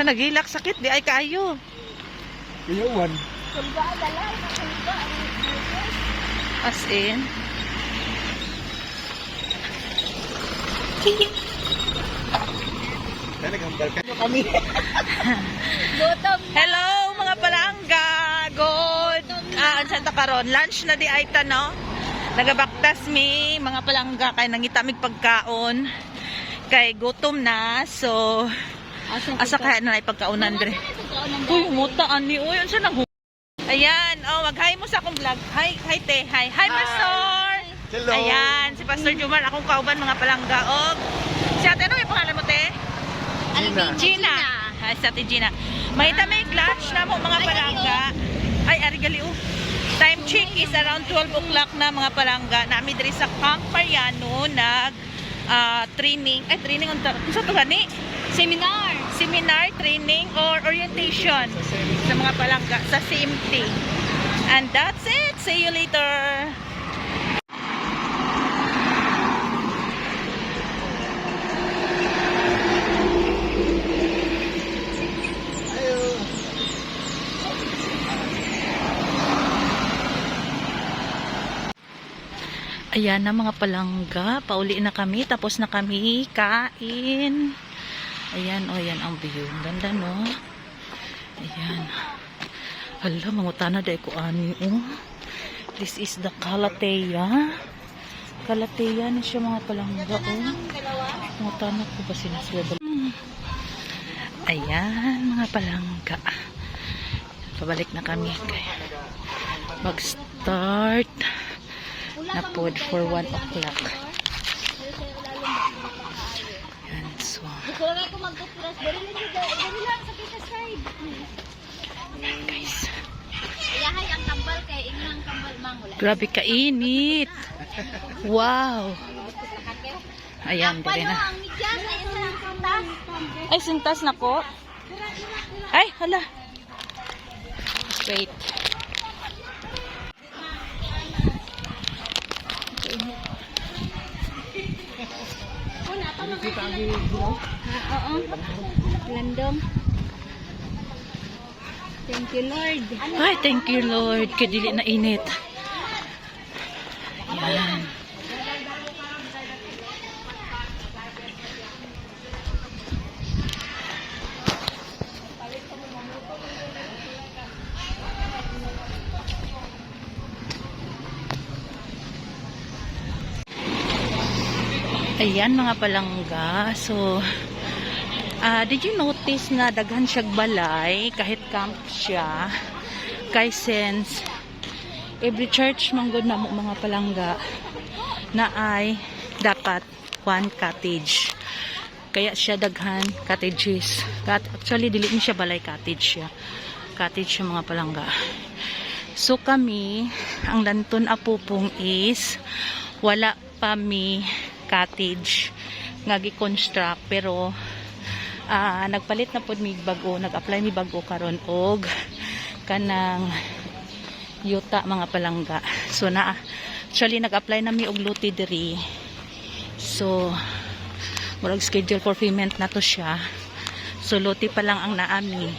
nagilak sakit di ay kayo. Iyawan. As in. Kami. Hello mga palangga. Good. Santa karon. Lunch na di ay no. Nagabaktas mi mga palangga kay nangitamig pagkaon. Kay gutom na. So asa kaya na pagkaunan dire. Uy, muta ani uy, unsa nang ayan, oh, mag-hi mo sa akong vlog. Hi, te. Hi, Pastor. Hello. Ayan, si Pastor Jumar, akong kauban mga palangga. Og si ate, ano yung pangalan mo, te? Gina. Hi, si ate Gina. May tamig lunch na mo mga palangga. Ay, arigali, oh. Time check is around 12 o'clock na mga palangga. Nami diri sa Camp Pariano nag training. Ay, training unta. Sa to gani? Seminar, training, or orientation sa mga palangga sa CMT. And that's it. See you later. Ayan na mga palangga. Pauli na kami. Tapos na kami kain. Ayan, oh, yan ang view. Ganda, no? Ayan. Hala, mangutana dahil ko ani, oh. This is the Calathea. Calathea na siya mga palangga, oh. Mangutana ko ba sinaswabal? Ayan, mga palangga. Pabalik na kami. Mag-start na pod for 1 o'clock. Guys. Grabe kainit. Wow. Ayan, dire na. Ay, sintas na ko. Ay, hala. Wait. Oo. Landong. Thank you, Lord. Ay, thank you, Lord. Kadili na init. Ayan. Ayan mga palangga. So, did you notice na daghan siyag balay kahit camp siya? Kay since every church manggod na mo mga palangga na ay dapat one cottage. Kaya siya daghan cottages. Actually, dili ni siya balay, cottage siya. Cottage siya mga palangga. So kami, ang lanton apupong is wala pa mi cottage nga gi-construct pero nagpalit na pod mi bago, nag-apply mi bago karon og kanang yuta mga palangga. So na actually nag-apply na mi og luti diri. So murag schedule for payment na to siya. So luti pa lang ang naami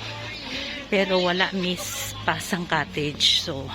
pero wala miss pasang cottage. So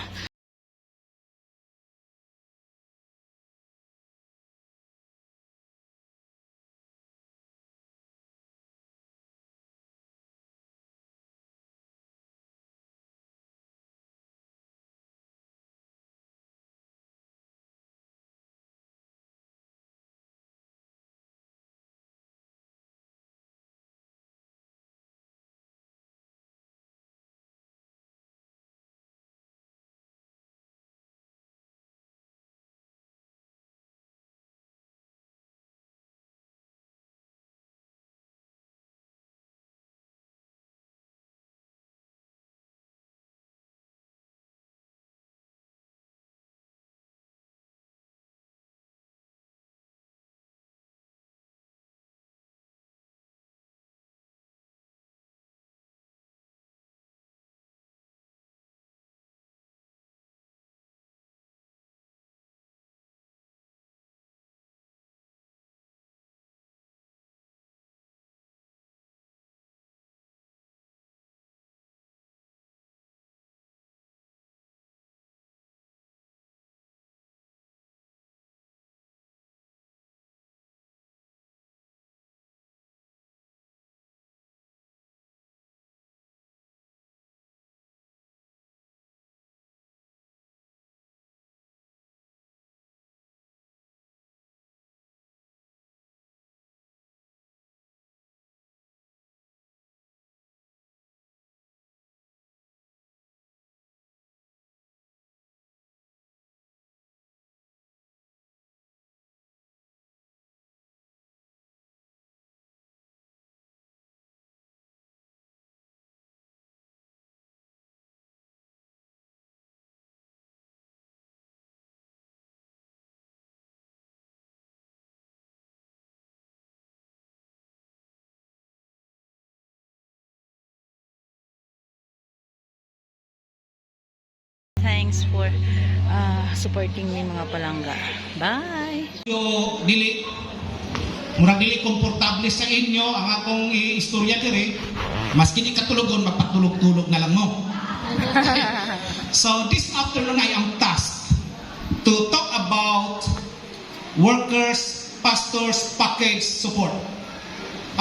Thanks for supporting me mga palangga. Bye! So, murag dili komportable sa inyo ang akong istorya dire, maski di katulugon magpatulog-tulog na lang mo. So this afternoon I am tasked to talk about workers, pastors package support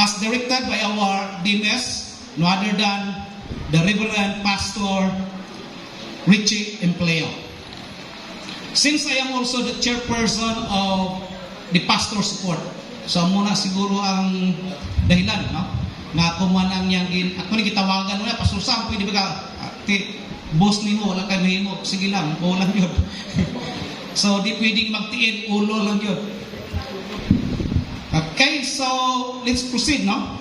as directed by our DMS, no other than the Reverend Pastor Richie Empleo. Since I am also the chairperson of the pastor support, so muna siguro ang dahilan, no? Na kuman ang yang ako ni gitawagan mo na Pastor Sam, pwede ba ka boss nimo wala kay mahimo, sige lang, o lang yun. So di pwedeng magtiin, ulo lang yun. Okay, so let's proceed, no?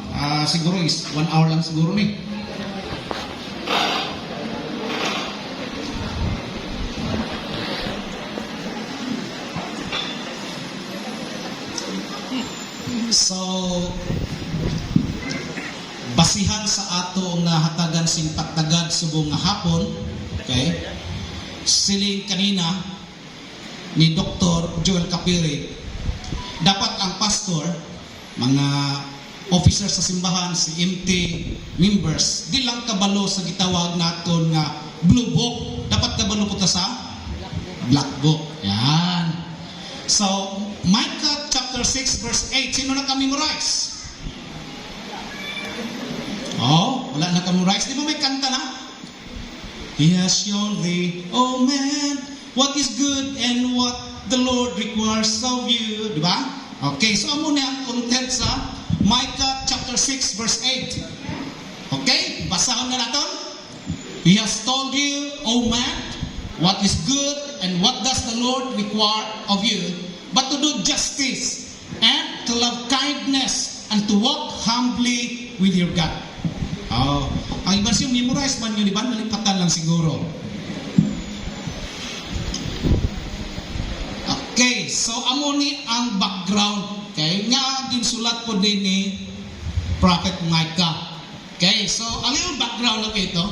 Siguro is 1 hour lang siguro ni. So, basihan sa ato nga hatagan sing pagtagad subong nga hapon, okay? Siling kanina ni Dr. Joel Capiri, dapat ang pastor, mga officer sa simbahan, si MT members, di lang kabalo sa gitawag naton nga blue book, dapat kabalo po ta sa black book. Yan. So, Micah chapter 6 verse 8, sino naka-memorize? Oh, wala naka-memorize. Di ba may kanta na? He has shown thee, oh man, what is good and what the Lord requires of you. Di ba? Okay, so amo na ang content sa Micah chapter 6 verse 8. Okay, basahan na natin. He has told you, oh man, what is good and what does the Lord require of you, but to do justice and to love kindness and to walk humbly with your God. Oh, ang iba siyang memorize man yun, di ba? Nalipatan lang siguro. Okay, so amo ni ang background. Okay, nga ginsulat po din ni Prophet Micah. Okay, so a little background na ito.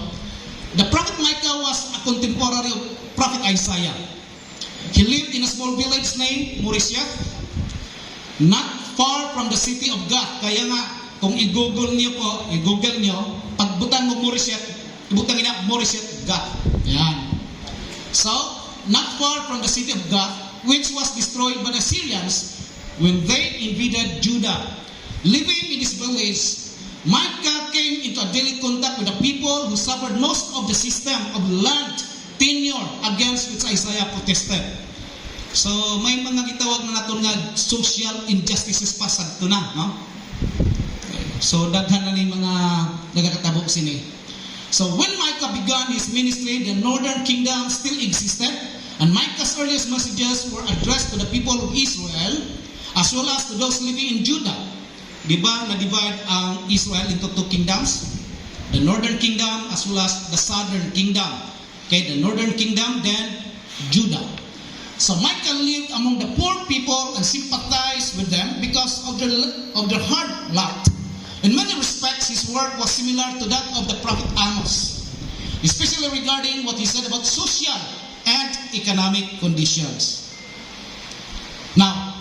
The Prophet Micah was a contemporary of Prophet Isaiah. He lived in a small village named Morisheth, not far from the city of Gath. Kaya nga, kung i-google niyo, pagbutan mo Morisheth, ibutan niya Morisheth, Gath. Yan. So, not far from the city of Gath, which was destroyed by the Syrians when they invaded Judah. Living in this village, Micah came into a daily contact with the people who suffered most of the system of land tenure against which Isaiah protested. So, may mga gitawag na nato nga social injustices pa sa ito na, no? So, daghan na ni mga nagakatabok sini. So, when Micah began his ministry, the northern kingdom still existed, and Micah's earliest messages were addressed to the people of Israel, as well as to those living in Judah. Diba, na-divide ang Israel into two kingdoms, the northern kingdom as well as the southern kingdom. Okay, the northern kingdom, then Judah. So Micah lived among the poor people and sympathized with them because of their hard lot. In many respects, his work was similar to that of the prophet Amos, especially regarding what he said about social and economic conditions. Now,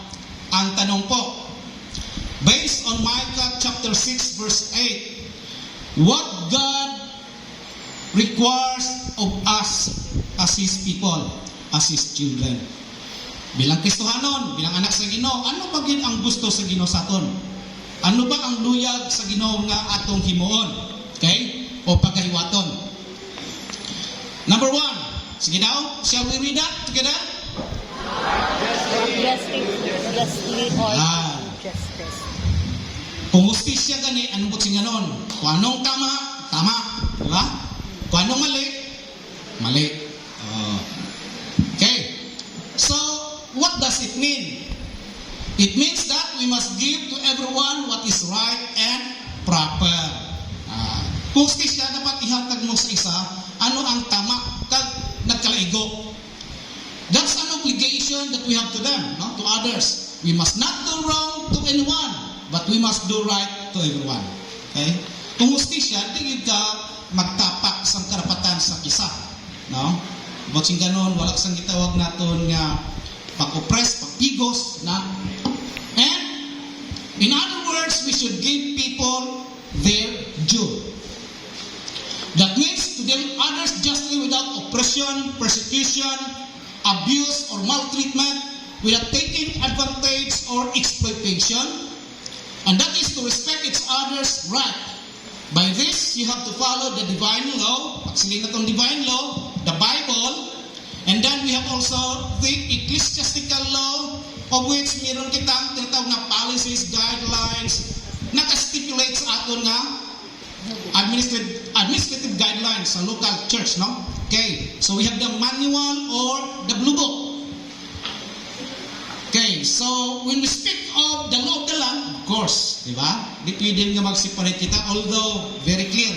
ang tanong po, based on Micah chapter 6 verse 8, what God requires of us as His people, as His children. Bilang Kristohanon, bilang anak sa Ginoo, ano ba gid ang gusto sa Ginoo sa aton? Ano ba ang luyag sa Ginoo nga atong himuon? Okay? O pagkahiwaton. Number 1, sige daw, shall we read that together? Justly or justice. Kung justisya gani, anong butsing ganon? Kung anong tama, tama. Diba? Kung anong mali, mali. Okay. So, what does it mean? It means that we must give to everyone what is right and proper. Kung justisya, dapat ihatag mo sa isa, ano ang tama, kag nagkalaigo. That's an obligation that we have to them, no? To others. We must not do wrong to anyone, but we must do right to everyone. Okay? Kung justisya, di ka magtapak sa karapatan sa isa. No? Botsing ganon, wala sang gitawag naton nga pag-oppress, pagpigos na. And in other words, we should give people their due. That means to deal with others justly without oppression, persecution, abuse, or maltreatment, without taking advantage or exploitation. And that is to respect each other's right. By this, you have to follow the divine law, actually not on divine law, the Bible, and then we have also the ecclesiastical law, of which meron kitang tinatawag na policies, guidelines, naka-stipulate sa aton nga administrative guidelines sa local church, no? Okay, so we have the manual or the blue book. Okay, so when we speak of the law of the land, of course, di ba? Di pwede nga mag-separate kita, although very clear.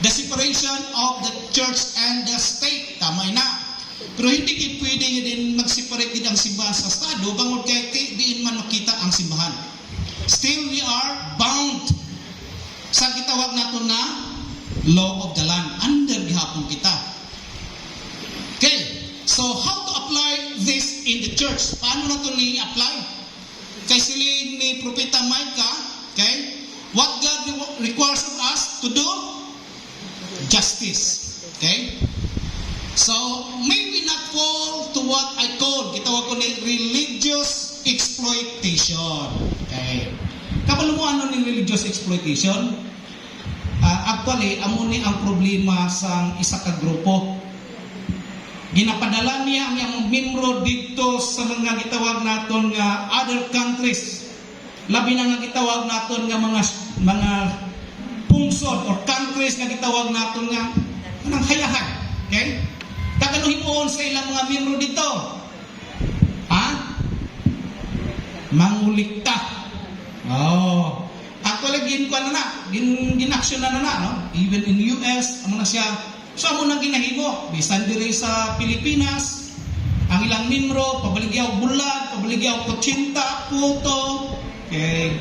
The separation of the church and the state, tama na. Pero hindi pwede nga din mag-separate din ang simbahan sa estado, bangod kay diin man makita ang simbahan. Still, we are bound sa gitawag nato na law of the land. Under gihapon kita. Okay, so how to apply this in the church? Paano na ito ni-apply? Kay sila ni Propeta Micah, okay? What God requires of us to do? Justice. Okay? So, may we not fall to what I call, gitawag ko ni religious exploitation. Okay? Kapalo mo ano ni religious exploitation? Actually, amo ni ang problema sa isa ka grupo. Ginapadala niya ang iyang membro dito sa mga gitawag naton nga other countries. Labi na nga gitawag naton nga mga pungsod or countries nga gitawag naton nga kanang hayahan. Okay? Kakanuhimoon sa ilang mga membro dito. Ha? Mangulikta. Oh. Actually, ginaksyon na, no? Even in US, amo na siya. So, amo na ginahimo. Bisan diri sa Pilipinas, ang ilang membro, pabaligyaw bulag, pabaligyaw kutsinta, puto. Okay.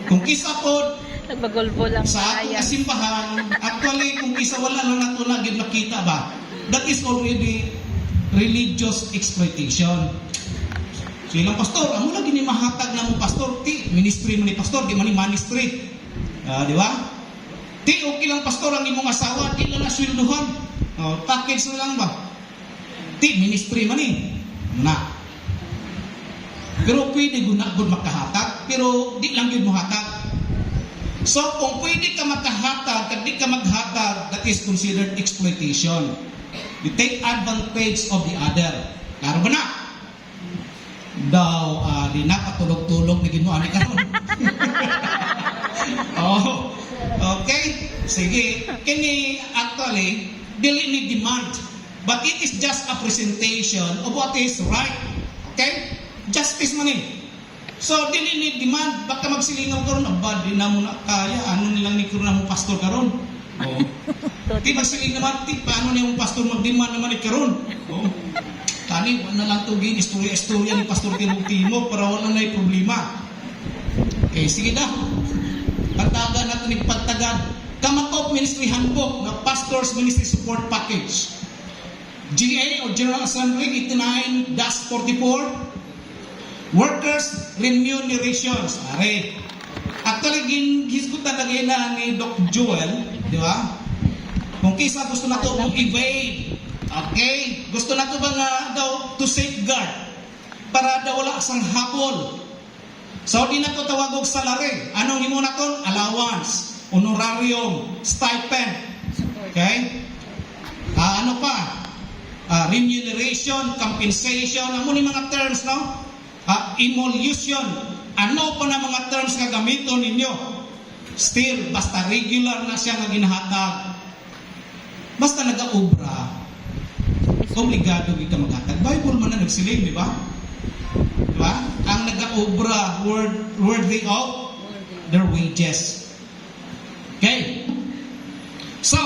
Kung kisa po, Nagbagolbo lang sa atong kasimbahan, actually, kung isa wala lang nato na gid makita ba, that is already religious exploitation. So ilang pastor, amo lagi ni mahatag na mo pastor, ti ministry man ni pastor, di man ni ministry. Di ba? Ti okay lang pastor ang imong asawa, di lang na sweldohan. Package na lang ba? Ti ministry man ni. Na. Pero pwede gud makahatag, pero di lang gyud mo hatag. So, kung pwede ka makahatag, kung di ka maghatag, that is considered exploitation. You take advantage of the other. Klaro ba na? Daw, di na patulog-tulog na ginuan ka ron. Oh, okay? Sige. Kini, actually, dili ni demand. But it is just a presentation of what is right. Okay? Justice man eh. So, dili ni demand, baka magsilingaw karon, aba, di na mo na kaya, ano nilang ni karon na mo pastor karon? Oh. Di magsiling naman, ti, paano niya mo pastor mag-demand naman ni karon? Oh. Tani, wala lang ito gin, istorya ni Pastor Timog-Timog para wala na yung problema. Okay, sige na. Pagtagan natin ni pagtagan. Kamakop Ministry Handbook na Pastor's Ministry Support Package. GA o General Assembly 89-44. Workers' remunerations. Are. Actually, gisgutan na gina ni Doc Joel, di ba? Kung kisa gusto na ito mong evade, okay? Gusto na ito ba nga daw to safeguard para daw wala sang habol. So, di na ito tawagog salary. Anong himo na ito? Allowance, honorarium, stipend. Okay? Ano pa? Remuneration, compensation. Ano ni mga terms, no? Emolution. Ano pa na mga terms nga gamiton ninyo? Still, basta regular na siya nga ginahatag. Basta nag-aobra, obligado ka maghatag. Bible man na nagsiling, di ba? Di ba? Ang nag-aobra, worthy of their wages. Okay? So,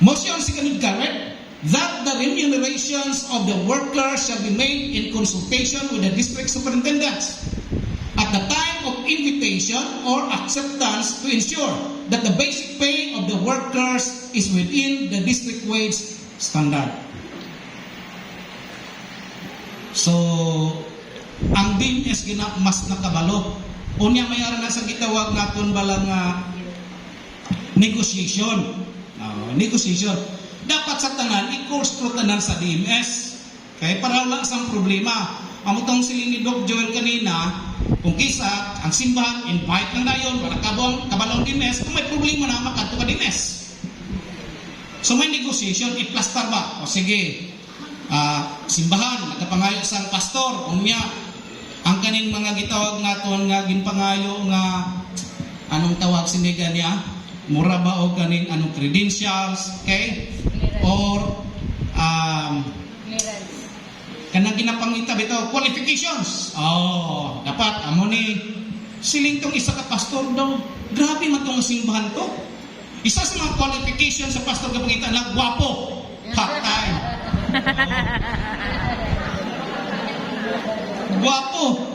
motion si kanid correct that the remunerations of the workers shall be made in consultation with the district superintendents at the time of invitation or acceptance to ensure that the basic pay of the workers is within the district wage standard. So, ang DMS mas nakabalo. Unya may ara na sa gitawag naton balang negotiation. Negotiation. Dapat sa tanan, i-course pro tanan sa DMS. Kaya para wala sang problema. Ang utang siling ni Doc Joel kanina, kung kisa, ang simbahan, invite lang na yun, wala kabalong DMS, kung may problema na, makato ka DMS. So may negotiation, i-plaster ba? O sige, simbahan, nagkapangayo sa pastor, unya, ang kaning mga gitawag naton nga ginpangayo nga anong tawag siniga niya, mura ba o kaning anong credentials, okay? Or kanang ginapangita bitaw qualifications. Oh, dapat amo ni siling tong isa ka pastor daw. Grabe man tong simbahan to. Isa sa mga qualifications sa pastor nga pangita na gwapo. Patay. Gwapo.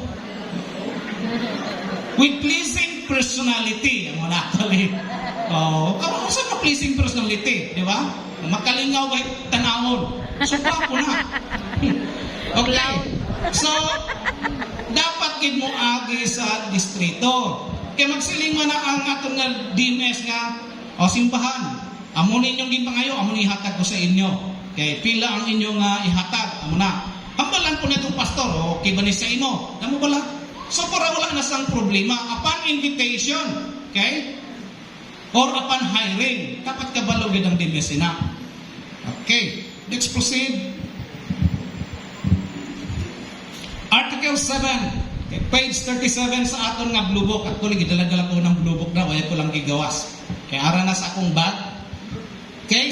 With pleasing personality. Amo na actually. Oh, ano sa ka pleasing personality, di ba? Makalingaw ay tanawon. So gwapo na. Okay. So, dapat gid mo agi sa distrito. Kaya magsiling man ang atong nga DMS nga o simbahan. Amo ninyong ginpangayo, amo ni ihatag ko sa inyo. Kay pila ang inyo nga ihatag, amo na. Hambalan po nitong pastor, okay ba ni sa imo? Namo bala? So para wala na sang problema upon invitation, okay? Or upon hiring, dapat kabalo gid ang DMS na. Okay, let's proceed. Article 7, okay, page 37 sa aton nga blue book. Actually, gidala-dala ko ng blue book na, wala ko lang gigawas. Kaya ara na sa akong bag. Okay,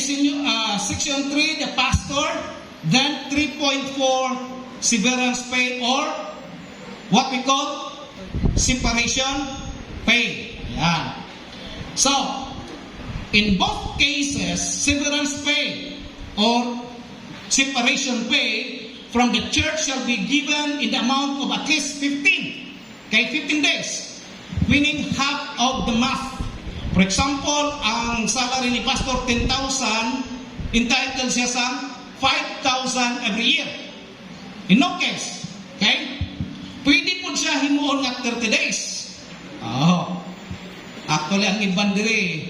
section 3, the pastor, then 3.4, severance pay or what we call separation pay. Ayan. So, in both cases, severance pay or separation pay from the church shall be given in the amount of at least 15. Okay, 15 days. Meaning half of the month. For example, ang salary ni pastor 10,000, entitled siya sa 5,000 every year. In no case, okay? Pwede po siya himuon at 30 days. Oh. Actually, ang iban dire,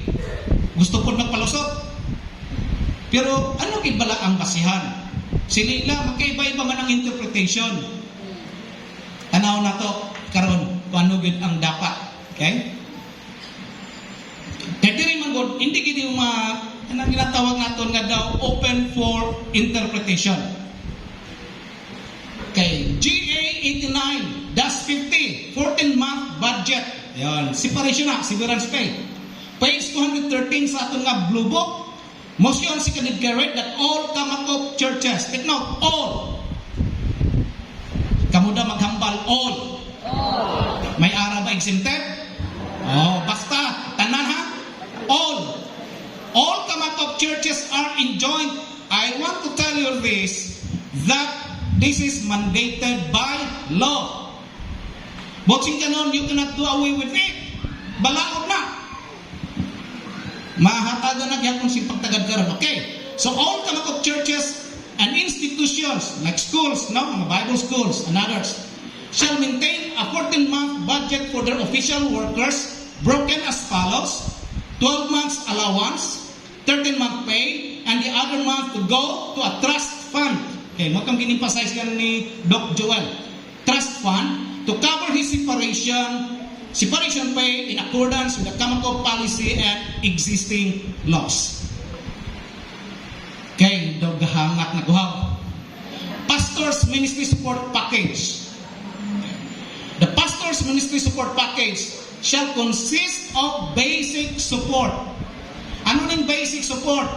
gusto po magpalusot. Pero ano ibala ang basihan? Sila magkaiba-iba man ang interpretation. Tanaw na to karon kung ano gid ang dapat. Okay? Kaya diri man gud hindi gid yung anong ginatawag naton nga daw open for interpretation. Okay, GA 89-50 14-month budget. Ayan, separation na, severance pay. Page 213 sa aton nga blue book. Motion seconded carried that all Kamakop churches, take note, all. Kamuda maghambal, all. May ara ba exempted? Oh, basta, tanan ha? All. All Kamakop churches are enjoined. I want to tell you this, that this is mandated by law. Botsing kanon, you cannot do away with it. Balaod na. Mahatagan na gyapon si pagtagad karon. Okay. So all Kamakop churches and institutions like schools, no, mga Bible schools and others shall maintain a 14-month budget for their official workers broken as follows: 12 months allowance, 13-month pay, and the other month to go to a trust fund. Okay, mo kang gin-emphasize kan ni Doc Joel. Trust fund to cover his separation pay in accordance with the Kamakop policy and existing laws. Okay, gahangat na guhaw. Pastor's Ministry Support Package. The Pastor's Ministry Support Package shall consist of basic support. Ano ning basic support?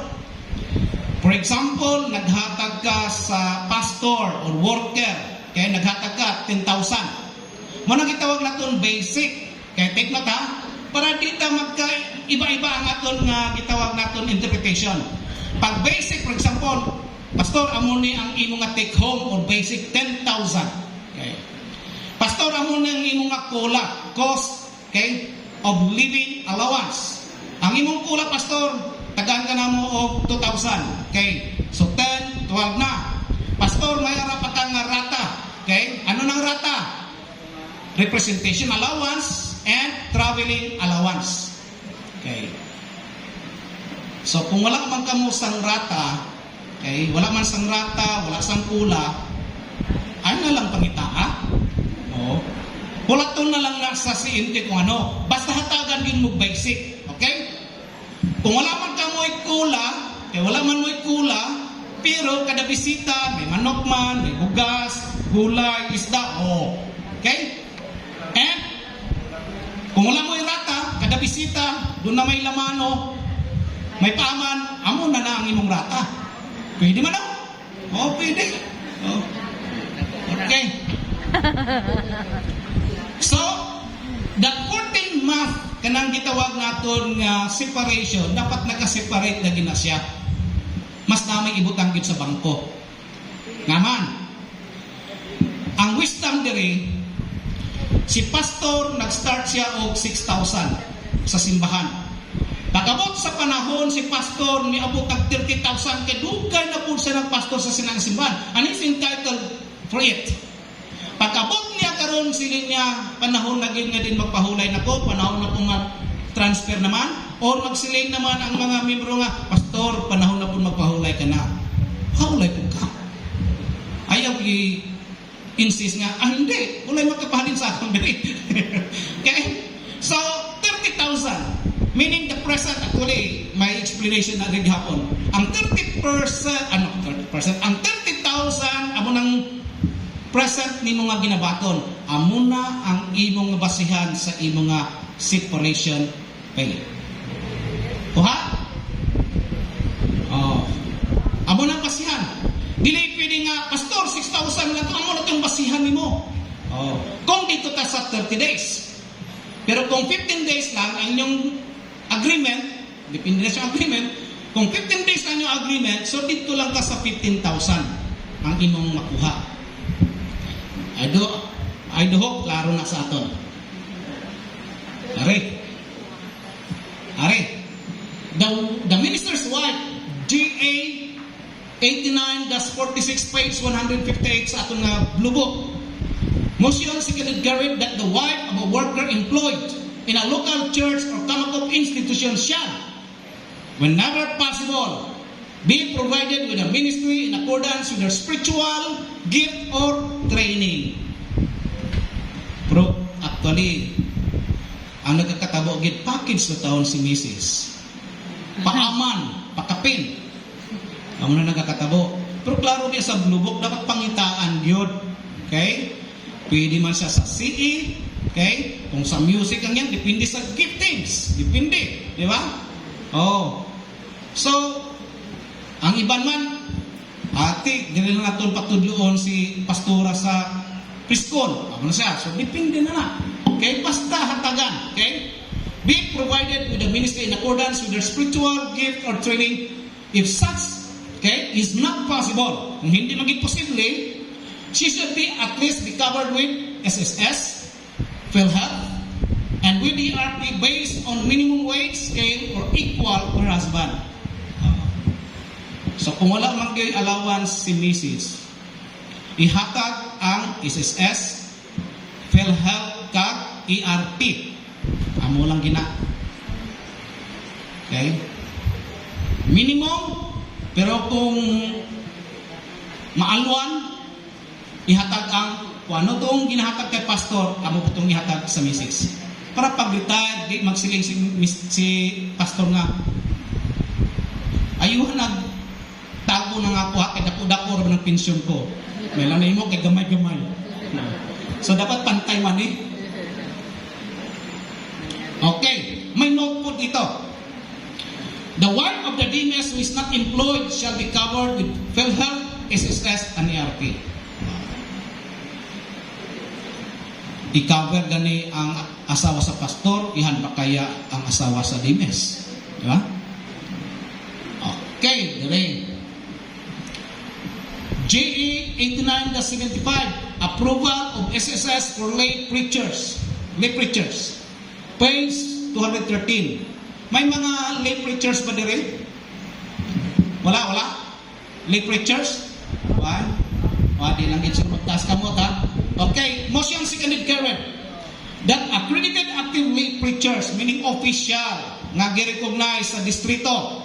For example, naghatag ka sa pastor or worker, kaya naghatag ka 10,000. Muna gitawag naton basic. Kaya take note ha, para di ta magka-iba-iba ang aton nga gitawag naton interpretation. Pag basic, for example, pastor, amo ni ang imo nga take home or basic 10,000. Okay. Pastor, amo ni ang imo nga cost, okay, of living allowance Ang imong pula, pastor, tagaan ka na mo og 2,000. Okay? So 10, 12 na. Pastor, may ara pa kang rata. Okay? Ano nang rata? Representation allowance and traveling allowance. Okay? So kung wala man kamo sang rata, okay, wala man sang rata, wala sang pula, ay na lang pangitaa. Oh. Pulaton na lang nasa siinte kung ano. Basta hatagan yun mo basic. Okay? Kung wala man ka mo'y kula, wala man mo'y kula, pero kada bisita, may manok man, may bugas, gulay, isda, oh. Okay? And, kung wala mo'y rata, kada bisita, doon na may lamano, may paaman, amo na ang imong rata. Pwede man ako? Oo, pwede. Oh. Okay. So, the 14 month kanang gitawag naton nga separation, dapat naka-separate na gina siya. Mas namay ibutang gid sa bangko. Ngaman, ang wisdom diri, si pastor nag-start siya og 6,000 sa simbahan. Pagabot sa panahon si pastor ni abot ang 30,000 kay dugay na pud siya ng pastor sa sinang simbahan. And he's entitled for it. Pagkabot niya karon sila niya panahon na gid nga din magpahulay nako, panahon na po transfer naman or magsiling naman ang mga membro nga, pastor, panahon na po magpahulay ka na. Hawlay po ka. Ayaw i-insist nga, hindi, ulay magkapahalin sa akong diri. Okay? So, 30,000. Meaning the present, actually, may explanation na rin hapon. Ang 30%, ang 30,000, amo ng present ni mga ginabaton, amo na ang imong basihan sa imong separation pay. Kuha? Oh. Amo na basihan. Dili pwede nga, pastor, 6,000 na to, amo na itong basihan nimo. Oh. Kung dito ta sa 30 days. Pero kung 15 days lang, ang inyong agreement, depende na sa agreement, kung 15 days lang yung agreement, so dito lang ka sa 15,000 ang imong makuha. I do hope klaro na sa aton. Are. The minister's wife, GA 89-46 page 158 sa aton nga blue book. Motion seconded Garrett that the wife of a worker employed in a local church or Kamakop institution shall, whenever possible, be provided with a ministry in accordance with their spiritual gift or training. Pero actually, ang nagkakatabo gid package na taon si Mrs. Paaman, pakapin. Ang na nagkakatabo. Pero klaro din sa blue book, dapat pangitaan yun. Okay? Pwede man siya sa CE. Okay? Kung sa music ang yan, depende sa giftings. Depende. Di ba? Oh. So, ang iban man, ati, dili na natin patudloon si pastora sa Priskon. Ano na siya? So, depende na na. Okay? Basta hatagan. Okay? Be provided with the ministry in accordance with their spiritual gift or training. If such, okay, is not possible, kung hindi maging posible, she should be at least be covered with SSS, PhilHealth, and with ERP based on minimum wage scale or equal her husband. So kung wala man kayo allowance si Mrs., ihatag ang SSS, PhilHealth, kag ERP. Amo lang gina. Okay? Minimum, pero kung maalwan, ihatag ang kung ano itong ginahatag kay pastor, amo po itong ihatag sa Mrs. Para pag-retire, di magsiling si pastor nga, ayuhan tago na nga po kay dako-dako rin ng pensyon ko. May lang na mo kay gamay-gamay. So dapat pantay man eh. Okay, may note po dito. The wife of the demas who is not employed shall be covered with PhilHealth, SSS, and ERP. I-cover gani ang asawa sa pastor, ihan pa kaya ang asawa sa demas. Di ba? Okay, dire. GE 89-75, approval of SSS for lay preachers. Page 213. May mga lay preachers ba dire? Wala? Lay preachers? Why? Di lang ito magtaas ka mo, ha? Okay, motion seconded carried. That accredited active lay preachers, meaning official, nga gi-recognize sa distrito,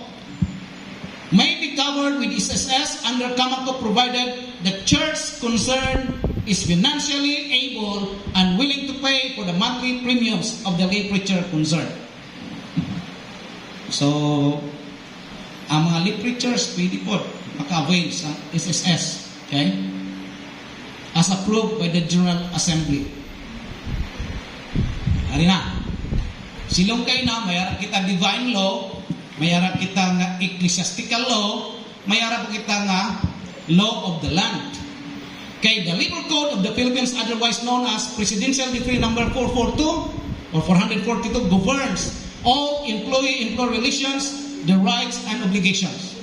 may be covered with SSS under Kamako provided the church concerned is financially able and willing to pay for the monthly premiums of the lay preacher concerned. So, ang mga lay preachers pwede po maka-avail sa SSS, okay? As approved by the General Assembly. Ari na. Silong kayo na, mayroon kita divine law, mayroon kita nga ecclesiastical law, mayroon kita nga law of the land. Kay the Labor Code of the Philippines, otherwise known as Presidential Decree number 442 or 442, governs all employee-employee relations, the rights and obligations.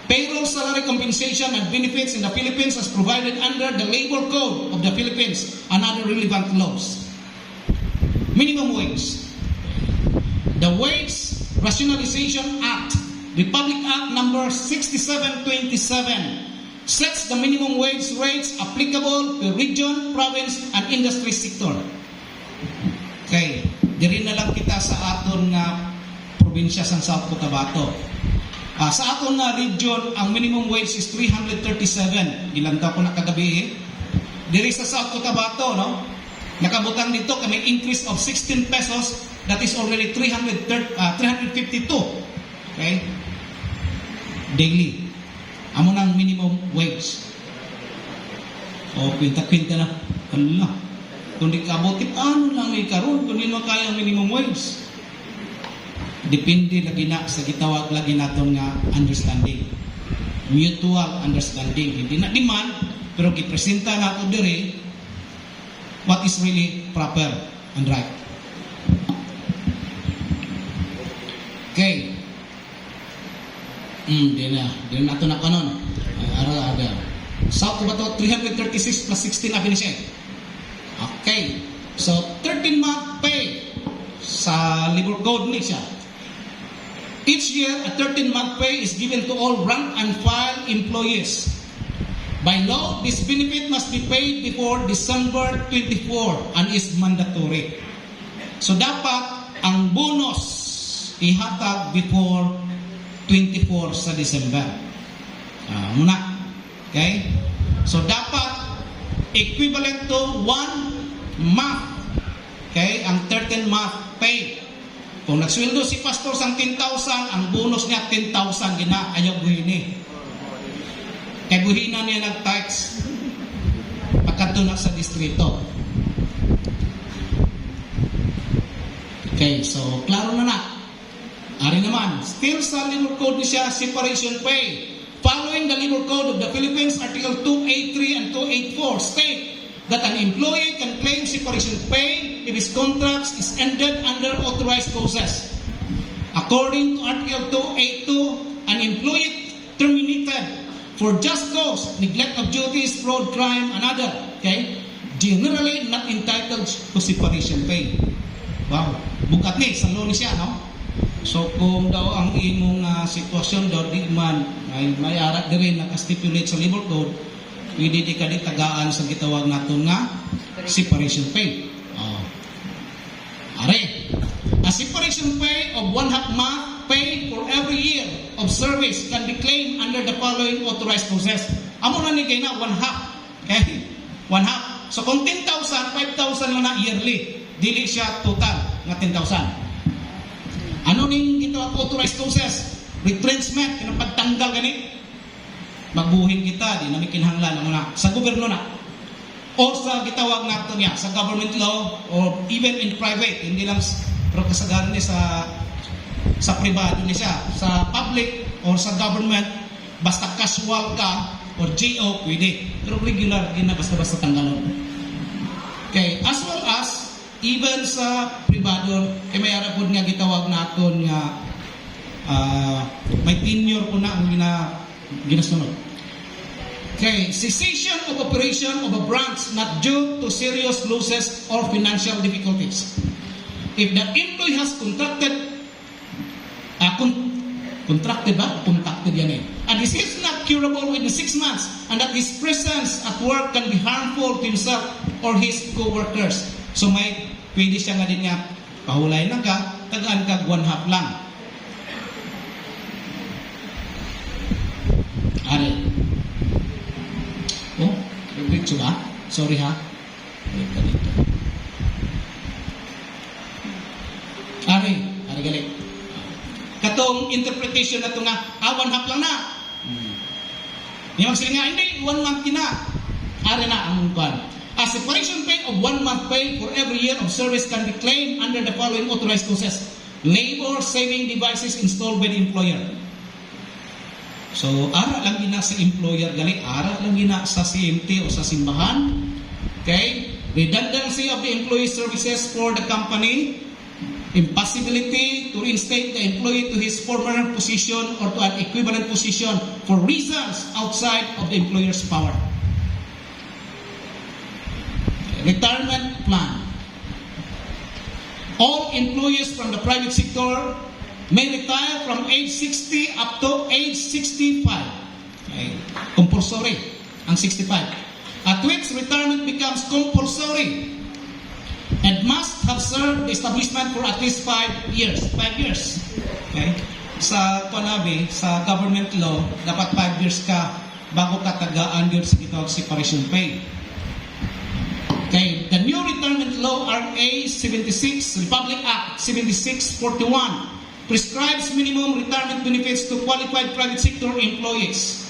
Payroll, salary, compensation, and benefits in the Philippines as provided under the Labor Code of the Philippines and other relevant laws. Minimum wage. The Wage Rationalization Act, Republic Act number 6727, sets the minimum wage rates applicable to region, province, and industry sector. Okay, diri na lang kita sa aton nga probinsya sa South Cotabato. Sa aton na region, ang minimum wage is 337. Gilantaw ko na kagabi. Diri sa South Cotabato, no? Nakabutang dito kami increase of 16 pesos. That is already 352. Okay? Daily. Amo nang minimum wage. O, kwinta-kwinta na. Allah. Kung di kabutit, ano lang may karoon? Kung di mo kaya ang minimum wage. Depende lagi na sa gitawag lagi naton nga understanding. Mutual understanding. Hindi na demand, pero gipresenta nato dire what is really proper and right. Okay. Di na nato na kanon. Ara. South Cotabato 336 plus 16 na finish. Okay. So 13-month pay sa Labor Code ni siya. Each year, a 13-month pay is given to all rank and file employees. By law, this benefit must be paid before December 24 and is mandatory. So dapat ang bonus ihatag before 24 sa December. Muna. Okay? So dapat equivalent to 1 month. Okay? Ang 13-month pay. Kung nagsweldo si pastor sang 10,000, ang bonus niya 10,000 gina ayaw buhini. Kaya buhina niya nag-tax pagkadto na sa distrito. Okay, so klaro na na. Ari naman, still sa Labor Code niya separation pay. Following the Labor Code of the Philippines, Article 283 and 284 state that an employee can claim separation pay if his contract is ended under authorized causes. According to Article 282, an employee terminated for just cause, neglect of duties, fraud, crime, and other, okay, generally not entitled to separation pay. Wow, bukat ni, sa law ni siya, no? So kung daw ang imong sitwasyon daw di man may arat din naka-stipulate sa Labor Code, pwede di ka di tagaan sa gitawag natin nga separation pay. Are, a separation pay of 1/2 month pay for every year of service can be claimed under the following authorized causes. Amo na ni kay na 1/2. Okay? 1/2. So kung 10,000, 5,000 lang na yearly. Dili siya total nga 10,000. Ano ning ito ang authorized causes? Retrenchment, kinapagtanggal ganit. Magbuhin kita, di namin kinahanglan na sa gobyerno na. O sa gitawag natin niya, sa government law, or even in private, hindi lang, pero kasagaran niya sa privado niya siya. Sa public or sa government, basta casual ka, or GO, pwede. Pero regular, hindi na basta-basta tanggalon. Okay, as well as, even sa privado, may arapod nga gitawag natin nga, may tenure po na ang ginasunod. Okay, cessation of operation of a branch not due to serious losses or financial difficulties. If the employee has contracted contracted ba? Contacted yan eh. And this is not curable within 6 months, and that his presence at work can be harmful to himself or his co-workers. So pwede siya nga din nga, pahulay na ka, tagaan ka 1/2 lang. Ari. Oh, picture ba? Sorry ha. Balik ka dito. Ari galit. Katong interpretation na ito nga, 1/2 lang na. Yung sila nga, hindi, 1 month kina. Ari na ang kuwan. A separation pay of 1 month pay for every year of service can be claimed under the following authorized causes. Labor saving devices installed by the employer. So, ara lang gina sa employer, gali, ara lang gina sa CMT o sa simbahan. Okay? Redundancy of the employee services for the company. Impossibility to reinstate the employee to his former position or to an equivalent position for reasons outside of the employer's power. Retirement plan. All employees from the private sector may retire from age 60 up to age 65. Okay. Compulsory ang 65. At which retirement becomes compulsory and must have served the establishment for at least 5 years. 5 years. Okay? Sa panabi, sa government law, dapat 5 years ka bago ka tagaan yun sa kitawag separation pay. Okay, the new retirement law RA 76, Republic Act 7641 prescribes minimum retirement benefits to qualified private sector employees.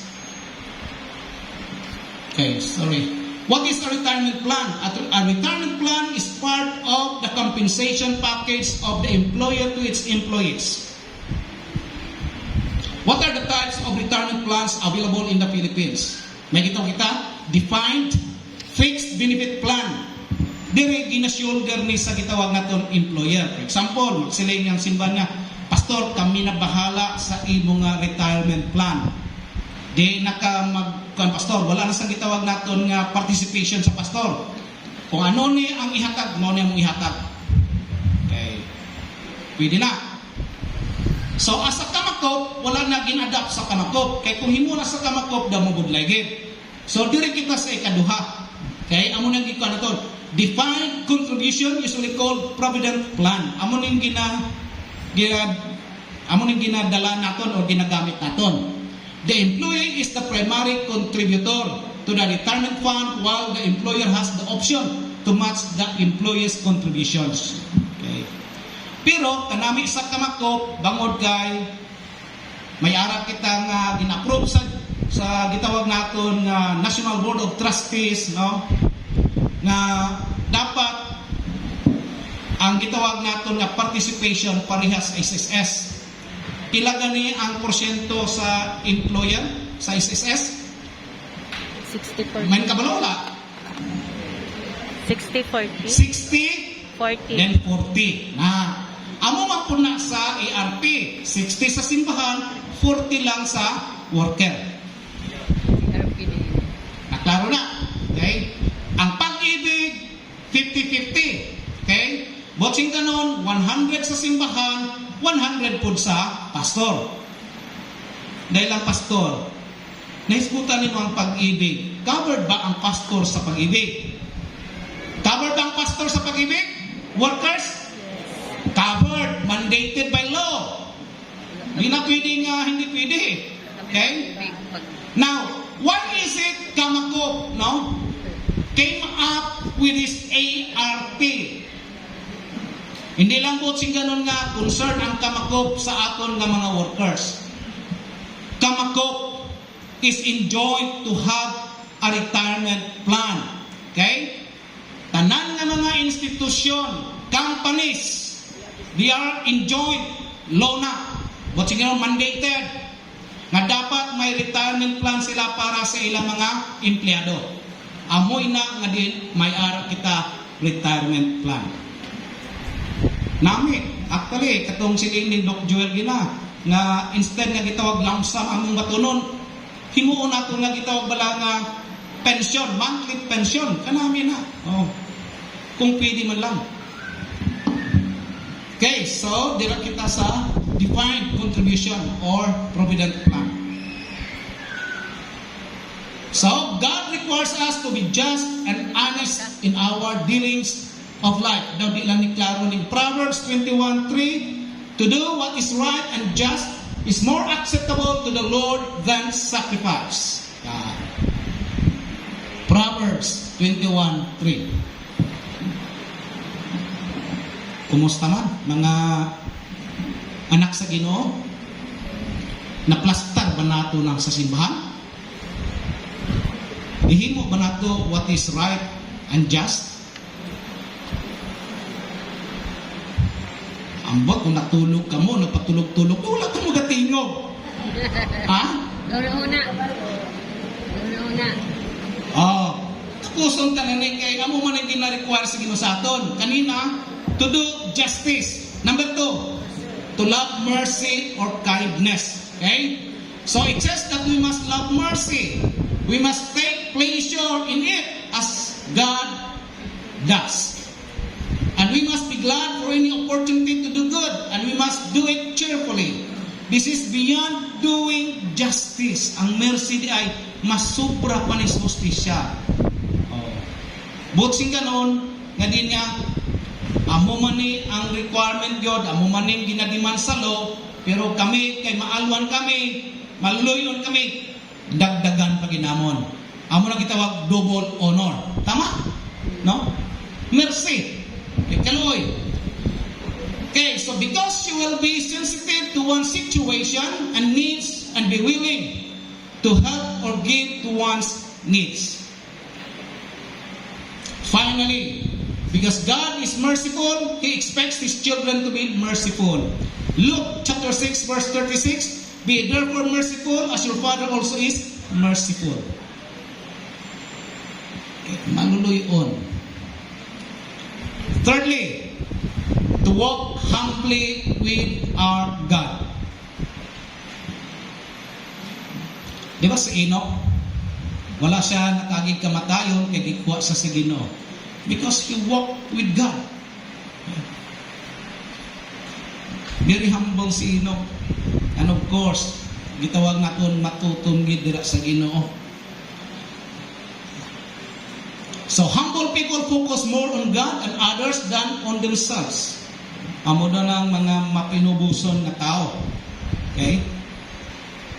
Okay, sorry. What is a retirement plan? A retirement plan is part of the compensation package of the employer to its employees. What are the types of retirement plans available in the Philippines? May kita defined fixed benefit plan. Dire gina-shoulder ni sa gitawag naton employer. For example, magsilay niyang simbahan nga, Pastor, kami na bahala sa imo nga retirement plan. Di naka Pastor, wala na sa gitawag naton nga participation sa pastor. Kung ano ni ang ihatag, mo ni ang ihatag. Okay. Pwede na. So, as a kamakop, wala na ginadapt sa kamakop. Kaya kung himo na sa kamakop, da mo budlaygit. So, dire kita sa ikaduha. Okay, amo nang gikuan naton. Defined contribution usually called provident plan. Amo nang ginadala naton o ginagamit naton. The employee is the primary contributor to the retirement fund while the employer has the option to match the employee's contributions. Okay. Pero kanami sa kamakop bangod kay may ara kita nga gina-approve sa gitawag naton nga National Board of Trustees, no, nga dapat ang gitawag naton nga participation parehas SSS. Pila gani ang porsyento sa employer sa SSS? 60-40. Main kabalo wala? 60-40. 60 40. then 40. Na amo mapuna sa ARP, 60 sa simbahan, 40 lang sa worker. Naklaro na. Okay? Ang pag-ibig, 50-50. Okay? Botsing kanon, 100 sa simbahan, 100 po sa pastor. Dahil ang pastor, naisputan nito ang pag-ibig. Covered ba ang pastor sa pag-ibig? Covered ba ang pastor sa pag-ibig? Workers? Covered. Mandated by law. Hindi na pwedeng hindi pwede. Okay? Now, why is it Kamakop, no, came up with this ARP? Hindi lang po sing ganun nga concern ang Kamakop sa aton nga mga workers. Kamakop is enjoined to have a retirement plan. Okay? Tanan nga mga institusyon, companies, they are enjoined, law na, but sing ganun mandated, nga dapat may retirement plan sila para sa ilang mga empleyado. Amoy na nga din may ara kita retirement plan. Nami, actually, katong siling ni Doc Joel gina, nga instead nga gitawag lump sum among batunon, himuon nato nga gitawag bala nga pension, monthly pension, kanami na. Oh. Kung pwede man lang. Okay, so dira kita sa defined contribution or provident plan. So, God requires us to be just and honest in our dealings of life. Daw di lang ni klaro ni Proverbs 21:3, to do what is right and just is more acceptable to the Lord than sacrifice. Proverbs 21:3. Kumusta man mga anak sa Ginoo? Naplastar ba nato ng sa simbahan? Ihimo ba nato what is right and just? Ambot kung natulog ka mo, nagpatulog-tulog, wala ka mo gatingog. Ha? Una. Oh, kusong tananig kay amo man ang gina-require sa Ginoo sa aton. Kanina, to do justice. Number 2, to love mercy or kindness. Okay? So it says that we must love mercy. We must take pleasure in it as God does. And we must be glad for any opportunity to do good. And we must do it cheerfully. This is beyond doing justice. Ang mercy di ay masubra pa ni justisya. Butsing ganon, nga din niya, amo man ni ang requirement yun, amo man ni ginadiman sa law, pero kami, kay maalwan kami, maluyon kami, dagdagan pa ginamon. Amo na gitawag double honor. Tama? No? Mercy. Ikaloy. Okay, so because you will be sensitive to one's situation and needs and be willing to help or give to one's needs. Finally, because God is merciful, He expects His children to be merciful. Luke chapter 6 verse 36, be therefore merciful as your Father also is merciful. Maluluyon. Thirdly, to walk humbly with our God. Di ba sa Enoch? Wala siya nakagig kamatayon kay gikuha sa Ginoo. Because he walked with God. Very humble si Enoch. And of course, gitawag naton matutungid dira sa Ginoo. So humble people focus more on God and others than on themselves. Amo na ng mga mapinubuson na tao. Okay?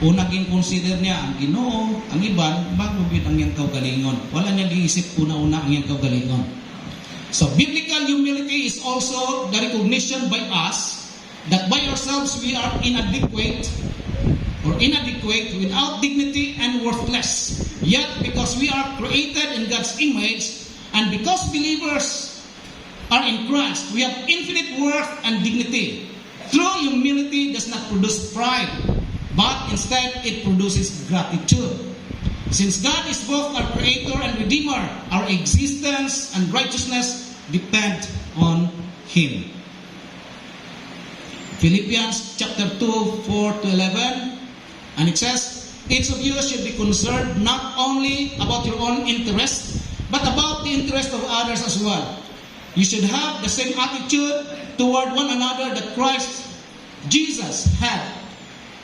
Una ging consider niya ang Ginoo, ang iban, bago gid ang iyang kaugalingon. Wala niya giisip una-una ang iyang kaugalingon. So biblical humility is also the recognition by us that by ourselves we are inadequate, without dignity and worthless. Yet because we are created in God's image and because believers are in Christ, we have infinite worth and dignity. True humility does not produce pride, but instead it produces gratitude. Since God is both our creator and redeemer, our existence and righteousness depend on Him. Philippians chapter 2, 4-11, and it says, each of you should be concerned not only about your own interest, but about the interest of others as well. You should have the same attitude toward one another that Christ Jesus had,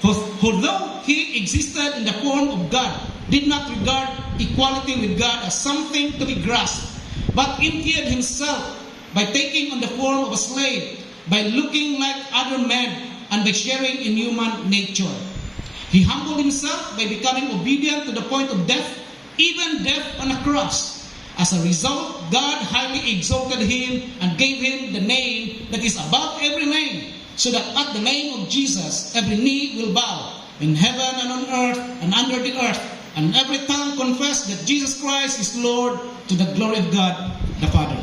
who though He existed in the form of God, did not regard equality with God as something to be grasped, but emptied Himself by taking on the form of a slave, by looking like other men, and by sharing in human nature. He humbled Himself by becoming obedient to the point of death, even death on a cross. As a result, God highly exalted Him and gave Him the name that is above every name, so that at the name of Jesus, every knee will bow, in heaven and on earth and under the earth, and every tongue confess that Jesus Christ is Lord, to the glory of God the Father.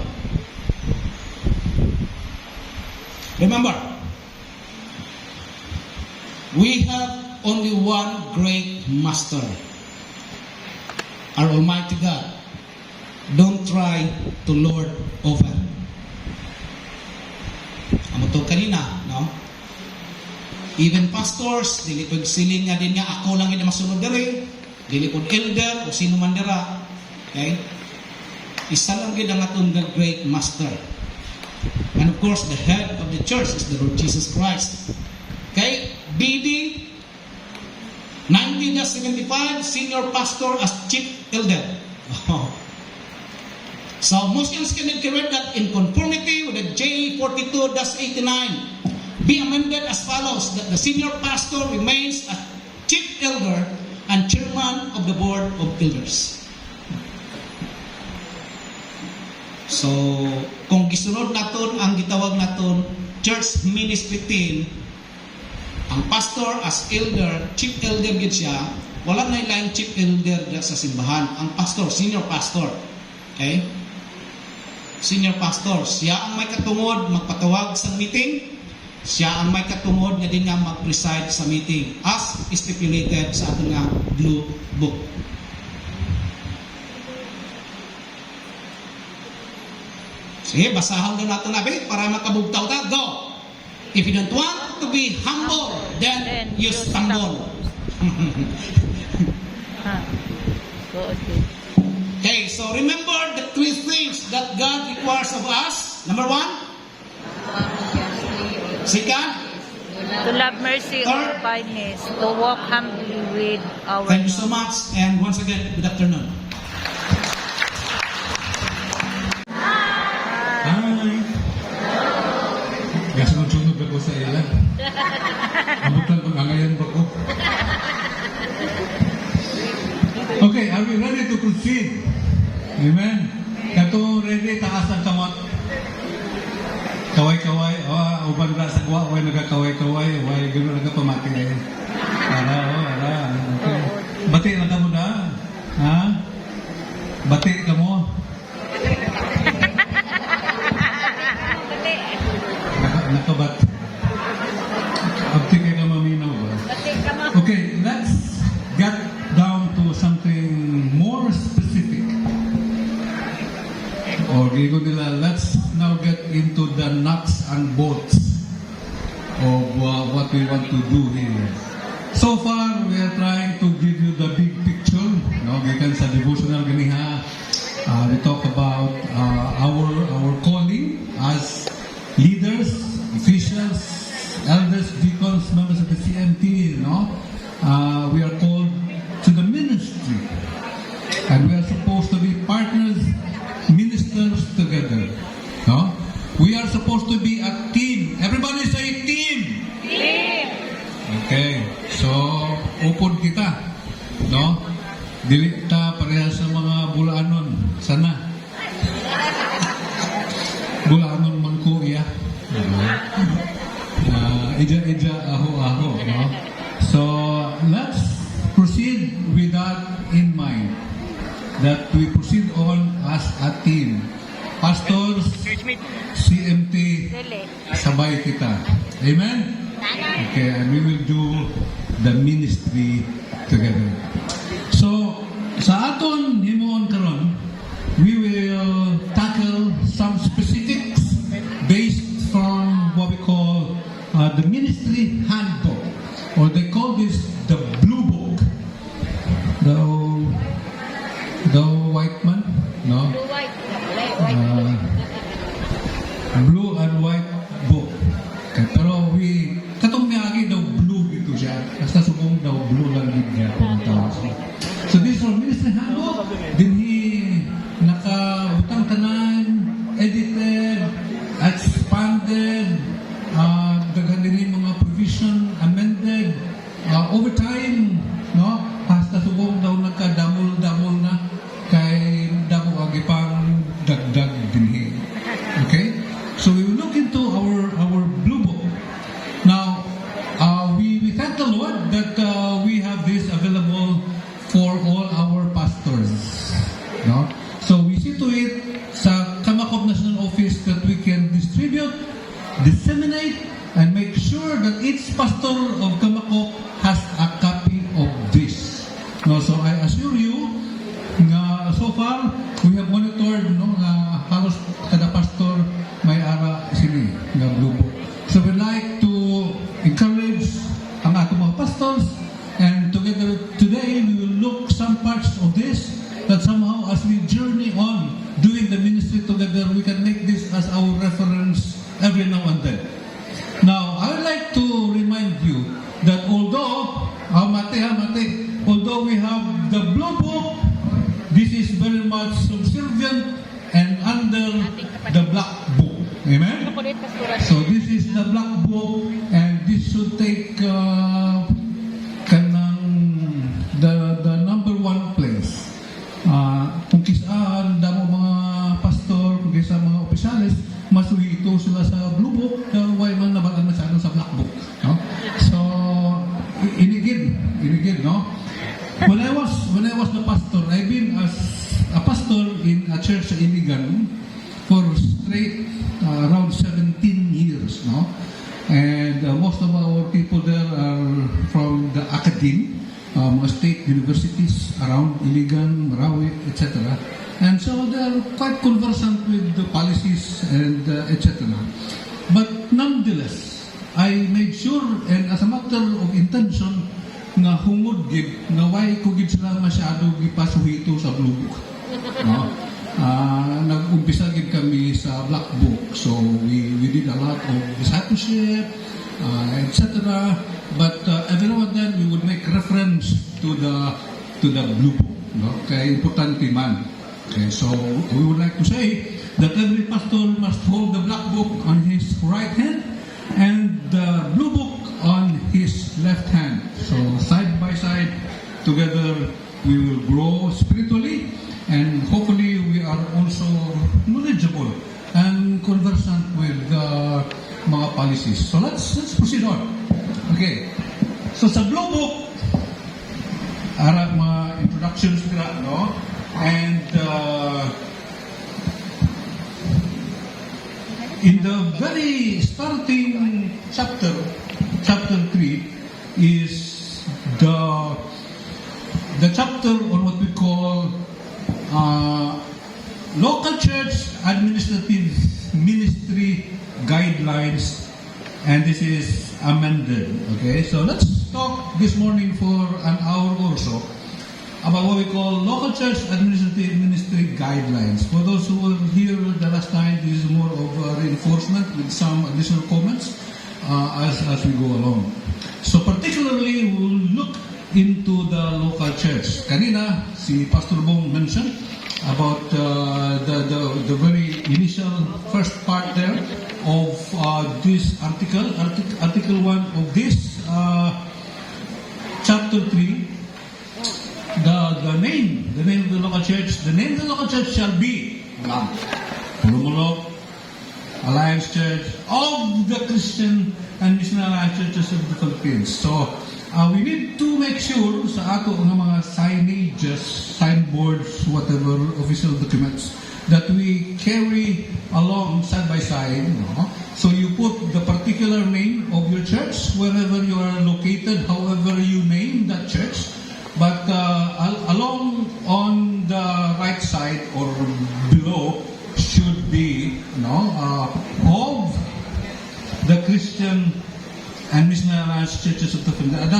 Remember, we have only one great Master, our Almighty God. Don't try to lord over. Amo to kanina, no? Even pastors, dili pag siling nga din nga ako lang ina masunod diri, dili pud elder o sino man dira. Okay? Isa lang gid ang aton the great Master. And of course, the head of the church is the Lord Jesus Christ. Okay? BD 90-75, Senior Pastor as Chief Elder. So, motions can be carried that in conformity with the J 42-89 be amended as follows, that the Senior Pastor remains as Chief Elder and Chairman of the Board of Elders. So, kung gisunod naton ang gitawag naton church ministry team, ang pastor as elder, chief elder gid siya, wala na ilang chief elder sa simbahan. Ang pastor, senior pastor. Okay? Senior pastor, siya ang may katungod magpatawag sa meeting, siya ang may katungod nga din nga mag-preside sa meeting as stipulated sa ating nga blue book. Sige, basahan na natin nabi para makabugtaw ta. Go! If you don't want to be humble, then you stumble. Go, okay. Okay, so remember the three things that God requires of us. Number one. Second. To love mercy or kindness, to walk humbly with our Thank you so much. And once again, good afternoon. Hi! Gasa magsunog ako sa ilan. Abot lang pag-angayan ba ko? Okay, are we ready to proceed? Amen? Kato ready, taas ang kamot. Kaway-kaway, uban ra sa gwa, way nagakaway-kaway, way gano'n nagapamati ngayon. Ara. Okay. Bati na ka mo na? Ha? Bati ka mo? Nakabat. Abti kayo ka maminaw ba? Okay, let's get down to something more specific. Or gigo nila, let's now get into the nuts and bolts of what we want to do here. So far, we are trying to give you the big picture. No, gikan sa devotional ganiha. We talk about our calling as leaders, officials, elders, deacons, members of the CMT. We are called to the ministry, and we are supposed to be partners, ministers together. No? We are supposed to be a team. Everybody say team. Team. Okay. So, upod kita. No? Dili ta parehas sa mga bulaanon. Sana. Bulaanon man ko iya. Ija, aho. No? So, let's proceed with that in mind. That we proceed on as a team. Pastors, CMT, sabay kita. Amen? Okay, and we will do the ministry together. So, sa aton himuon karon, we will tackle some specifics based from what we call the ministry handbook, or they call this the blue book. The white man, no? Blue and white book. Okay, pero katong miyagi daw blue dito siya. Basta subong daw blue lang din niya. So this is our ministry handbook. Dinhi nakautang tanan, edited, expanded, daghan din mga provision amended over time, no? Hasta subong daw nagka-damol na kay dako agipang dagdag dinhi. Okay? So we will look into our blue book. Now, we thank the Lord that we have this available for all our pastors. No? So we see to it sa Kamakop National Office that we can distribute, disseminate, and make sure that each pastor of Kamakop has a copy of this. No, so I assure you, so far we have monitored, halos kada pastor may ara sini nga blue book. So we like to encourage ang ating mga pastors, and together today we will look some parts of this that somehow as we journey on doing the ministry together, we can make this as our reference every now and then. Now, I would like to remind you that the Blue Book, this is very much subservient and under the Black Book. Amen? So this is the Black Book, and this should take the number one place. Kung kisaan, damo mga pastor, kung kisa mga opisyalis, masuhito sila sa Blue Book, why man nabalan masyado sa Black Book. No? So, inigid, no? When I was the pastor, I've been as a pastor in a church sa Iligan for straight around 17 years, no? And most of our people there are from the academe, mga state universities around Iligan, Marawi, etc. And so they're quite conversant with the policies and etc. But nonetheless, I made sure, and as a matter of intention, nga hungod gid nga way ko gid sila masyado gipasuhito sa Blue Book, no? Nag-umpisa gid kami sa Black Book, so we did a lot of discipleship, etc. But every now and then we would make reference to the Blue Book, no? Kaya importante man. Okay, so we would like to say that every pastor must hold the Black Book on his right hand and the Blue Book on his left hand. So side by side, together we will grow spiritually, and hopefully we are also knowledgeable and conversant with mga policies. So let's proceed on. Okay. So sa Blue Book, ara mga introductions nila, no? And in the very starting chapter 3 is the chapter on what we call local church administrative ministry guidelines, and this is amended. Okay, so let's talk this morning for an hour or so about what we call local church administrative ministry guidelines. For those who were here the last time, this is more of a reinforcement with some additional comments as we go along. So particularly, we'll look into the local church. Kanina, si Pastor Bong mentioned about the very initial first part there of this article 1 of this chapter 3. The name of the local church, the name of the local church shall be Lumulok Alliance Church of the Christian and Missionary Alliance Churches of the Philippines. So, we need to make sure sa ato ng mga signages, signboards, whatever official documents that we carry along side by side. No? So you put the particular name of your church wherever you are located, however you name that church. But along on the right side or below should be of the Christian and Missionary Alliance Churches of the Philippines.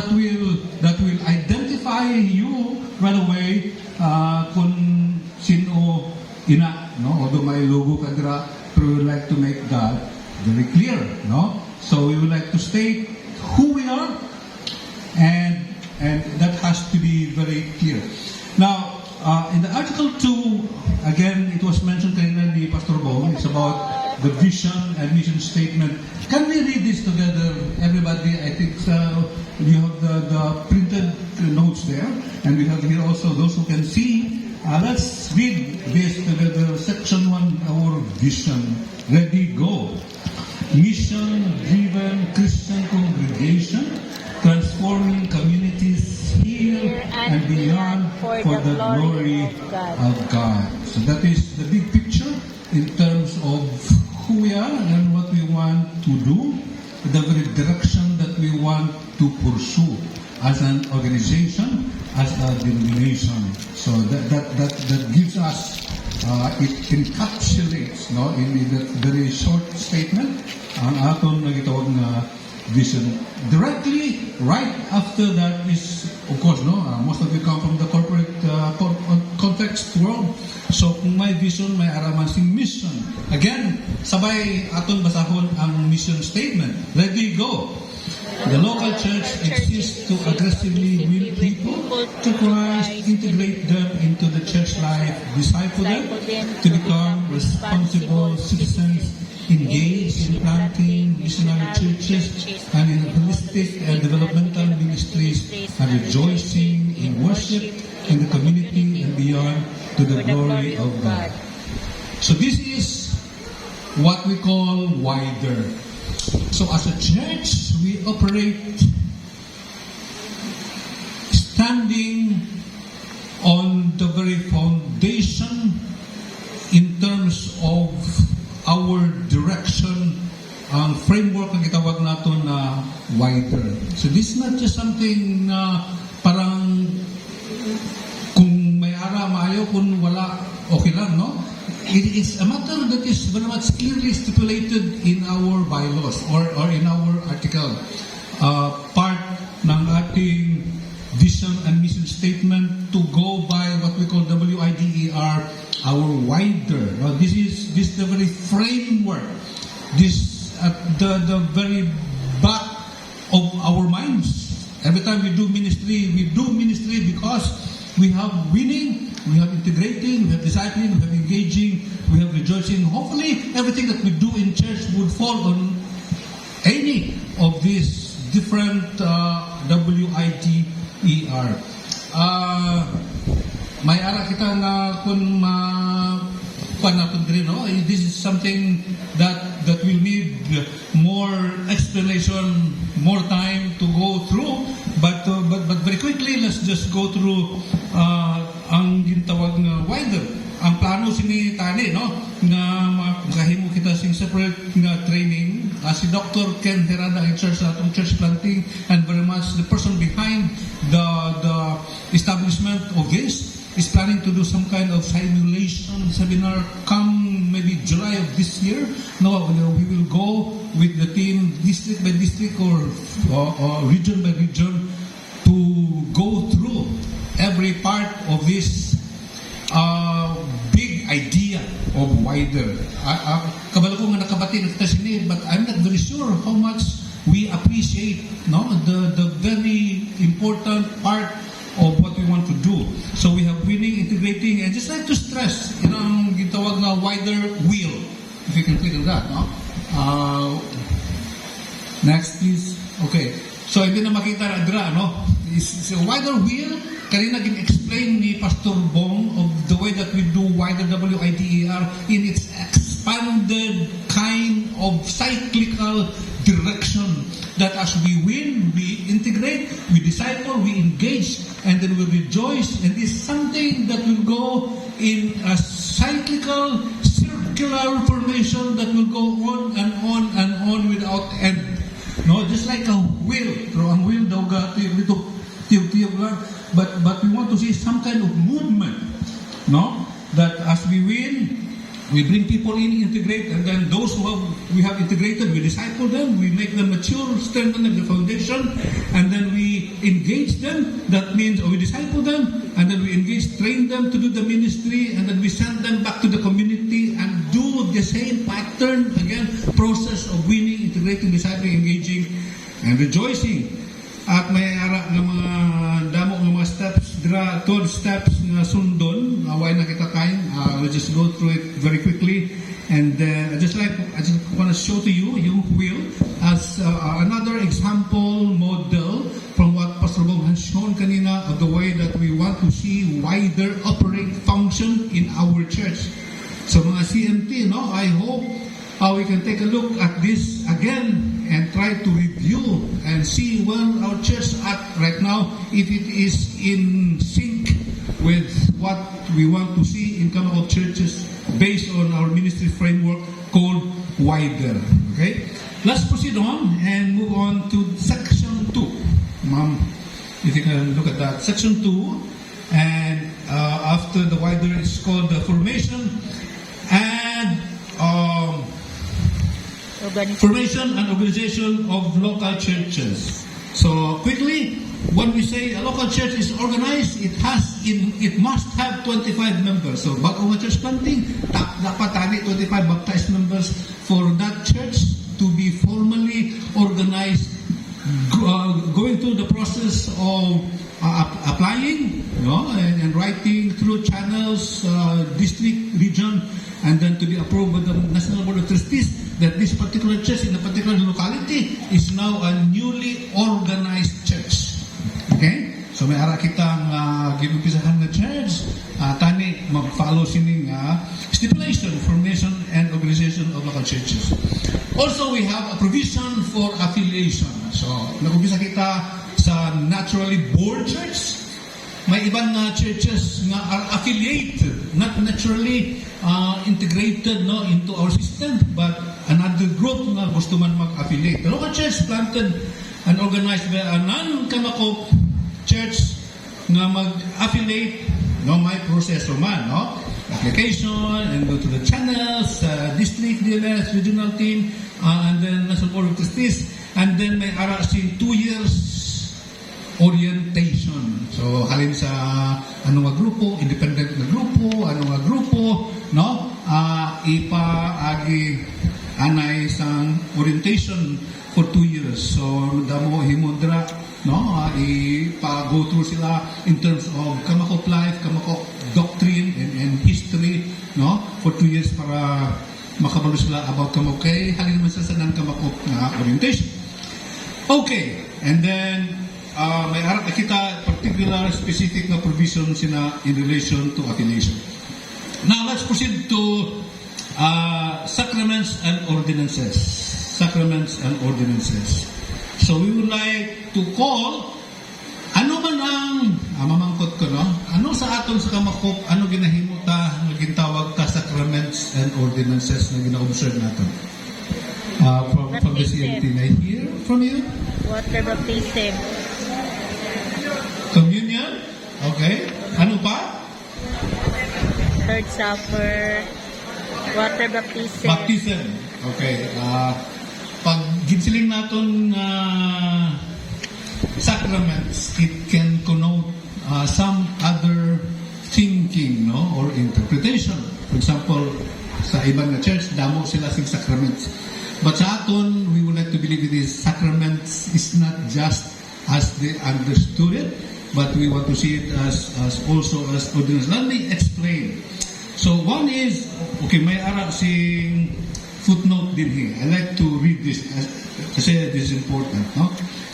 That will identify you right away kung sino ina, no? Although may logo kadra, but we would like to make that very clear, no? So we would like to state who we are, and that has to be very clear. Now, in the Article 2, again, it was mentioned kanina ni Pastor Bong, it's about the vision and mission statement. Can we read this together, everybody? I think you have the printed notes there, and we have here also those who can see. Let's read this together. Section 1, our vision. Ready, go. Mission-driven Christian congregation, transforming communities here and beyond for the glory of God. So that is the big picture in terms of who we are and what we want to do, the very direction that we want to pursue as an organization, as a denomination. So that gives us, it encapsulates, no, in that very short statement, ang aton nagitawag na vision. Directly, right after that is, of course, no, most of you come from the corporate context world. So kung may vision, may araman sing mission. Again, sabay aton basahon ang mission statement. Ready, go. The local church exists to aggressively win people to Christ, integrate them into the church life, disciple them to become responsible citizens, engaged in planting missionary churches and in holistic and developmental ministries, and rejoicing in worship in the community and beyond to the glory of God. So this is what we call wider. So as a church, we operate standing on the very foundation in terms of our direction, ang framework na gitawag nato na wider. So this is not just something na parang kung may ara maayo, kung wala okay lang, no? It is a matter that is very much clearly stipulated in our bylaws or in our article. Part ng ating vision and mission statement to go by what we call WIDER, our wider. This is the very framework. This at the very back of our minds. Every time we do ministry because we have winning, we have integrating, we have discipling, we have engaging, we have rejoicing. Hopefully, everything that we do in church would fall on any of these different WIDER. May ara kita nga kung natin rin, no? This is something that will need more explanation, more time to go through. But very quickly, let's just go through ang gintawag nga wider. Ang plano sini tani, no, nga makahimo kita sing separate nga training. Si Dr. Ken Herada in charge sa atong church planting and very much the person behind the establishment of this is planning to do some kind of simulation seminar come maybe July of this year. No, we will go with the team district by district or region by region to go through every part of this big idea of wider. Kabalo ko nga nakabati na kita sini, but I'm not very sure how much we appreciate, no, the very important part of what we want to do. So we have winning, integrating, and just like to stress, ang gitawag na wider wheel. If you can click on that, no? Next, please. Okay. So hindi na makita na dra, no? It's a wider wheel. Kanina gin-explain ni Pastor Bong of the way that we do wider WIDER in its expanded kind of cyclical direction, that as we win, we integrate, we disciple, we engage, and then we rejoice, and it's something that will go in a cyclical, circular formation that will go on and on and on without end. No, just like a wheel. Pero ang wheel daw dito tiyog-tiyog lang, but we want to see some kind of movement, no? That as we win, we bring people in, integrate, and then those we have integrated, we disciple them, we make them mature, strengthen them, the foundation, and then we engage them. That means we disciple them, and then we engage, train them to do the ministry, and then we send them back to the community and do the same pattern again, process of winning, integrating, discipling, engaging, and rejoicing. At may ara ng mga damo ng mga steps, 12 steps na sundon, away na kita kain. We'll just go through it very quickly. And I just want to show to you yung wheel as another example model from what Pastor Bob has shown kanina of the way that we want to see wider operate function in our church. So mga CMT, no, I hope we can take a look at this again and try to review and see where our church at right now, if it is in sync with what we want to see in Commonwealth churches based on our ministry framework called wider. Okay? Let's proceed on and move on to section 2. Ma'am, if you can look at that. Section 2, and after the wider is called the formation and organization of local churches. So quickly, when we say a local church is organized, it must have 25 members. So bago nga church planting, dapat tali 25 baptized members for that church to be formally organized going through the process of applying, and writing through channels, district, region, and then to be approved by the National Board of Trustees that this particular church in a particular locality is now a newly organized church. Okay? So may ara kitang ginumpisahan na church, tani mag-follow sining stipulation, formation, and organization of local churches. Also, we have a provision for affiliation. So, nag-umpisa kita sa naturally born church. May ibang churches nga are affiliated, not naturally integrated into our system, but another group nga gusto man mag-affiliate. The local church planted and organized by a non-Kamakop church nga mag-affiliate, may proseso man, application, and go to the channels, district, DLS, regional team, and then National Board of Trustees, and then may ara sing 2 years orientation. So, halin sa ano nga grupo, independent na grupo, ano nga grupo, ipaagi anay sang orientation for 2 years. So, damo himondra, ipa-go through sila in terms of Kamakop life, Kamakop doctrine, and history, for 2 years para makabalo sila about Kamakop. Kaya halin naman sa sanan Kamakop na orientation. Okay, and then, may harap na kita particular specific na provisions in relation to affiliation. Now, let's proceed to sacraments and ordinances. Sacraments and ordinances. So, we would like to call, ano man ang, mamangkot ko, ano sa aton sa Kamakop, ano ginahimo ta, nagintawag ta sacraments and ordinances na gina-observe natin? From the CMT, I hear from you? Water baptism. Communion? Okay. Ano pa? Third Supper. Water baptism. Baptism. Okay. Pag ginsiling natin sacraments, it can connote some other thinking, or interpretation. For example, sa ibang na church, damo sila sing sacraments. But sa aton, we would like to believe it is sacraments is not just as they understood it, but we want to see it as also as ordinance. Let me explain. So one is, okay, may ara sing footnote din here. I like to read this kasi this is important.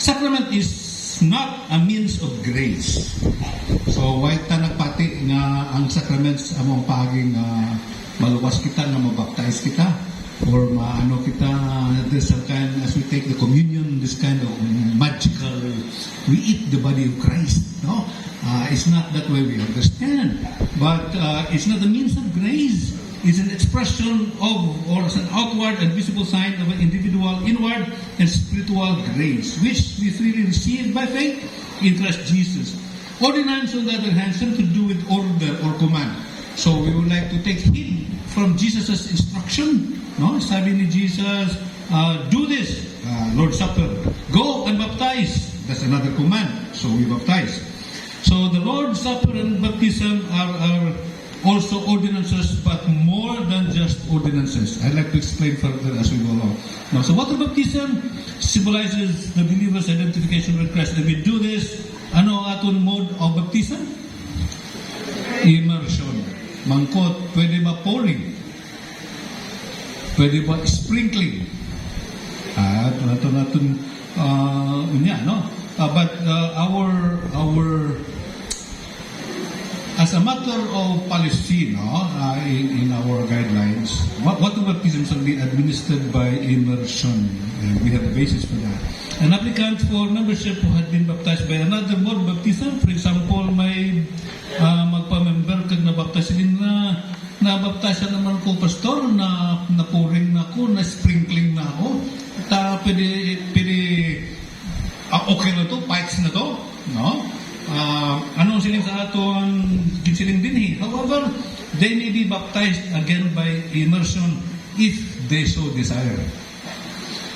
Sacrament is not a means of grace. So why ta nagpati nga ang sacraments among paging maluwas kita nga mabaptize kita or maano kita, there's some kind, as we take the communion, this kind of magical, we eat the body of Christ. It's not that way we understand. But it's not a means of grace. It's an expression of, or it's an outward and visible sign of an individual inward and spiritual grace, which we freely receive by faith in Christ Jesus. Ordinance, on the other hand, something to do with order or command. So we would like to take heed from Jesus' instruction. Sabi ni Jesus, do this, Lord's Supper. Go and baptize. That's another command. So we baptize. So the Lord's Supper and baptism are also ordinances, but more than just ordinances. I'd like to explain further as we go along. Now, so water baptism symbolizes the believer's identification with Christ. If we do this, ano aton mode of baptism? Immersion. Mangkot, pwede ba pouring? Pwede ba sprinkling? But our as a matter of policy, in our guidelines, water baptism shall be administered by immersion, and we have a basis for that. An applicant for membership who had been baptized by another mode of baptism, for example, may magpa-member kag na-baptize din na-baptize naman ko, pastor, na pouring na ako, na sprinkling na ako, pwede okay na to, pikes na to, anong siling sa aton ginsiling din However, they may be baptized again by immersion if they so desire.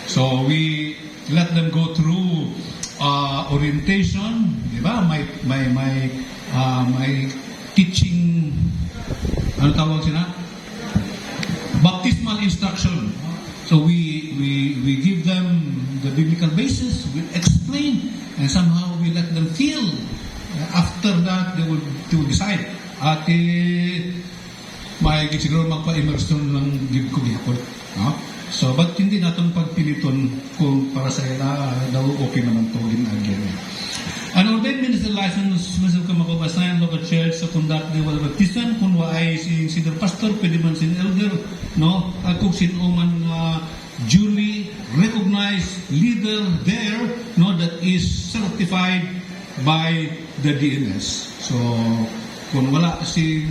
So we let them go through orientation, di ba? My teaching, ano tawag sila? Baptismal instruction. So we give them the biblical basis with and somehow we let them feel. After that, they will decide. At may siguro magpa-immersion ng gig ko gihapon. No? So, but hindi natin pagpiliton kung para sa ila daw okay naman to again. An ordained minister license, Mr. Kamakobasayan, local church, sa conduct the wala baptism, kung waay si senior pastor, pwede man sin elder, no? Kung sino man duly recognized leader there, no, that is certified by the DNS. So, kung wala si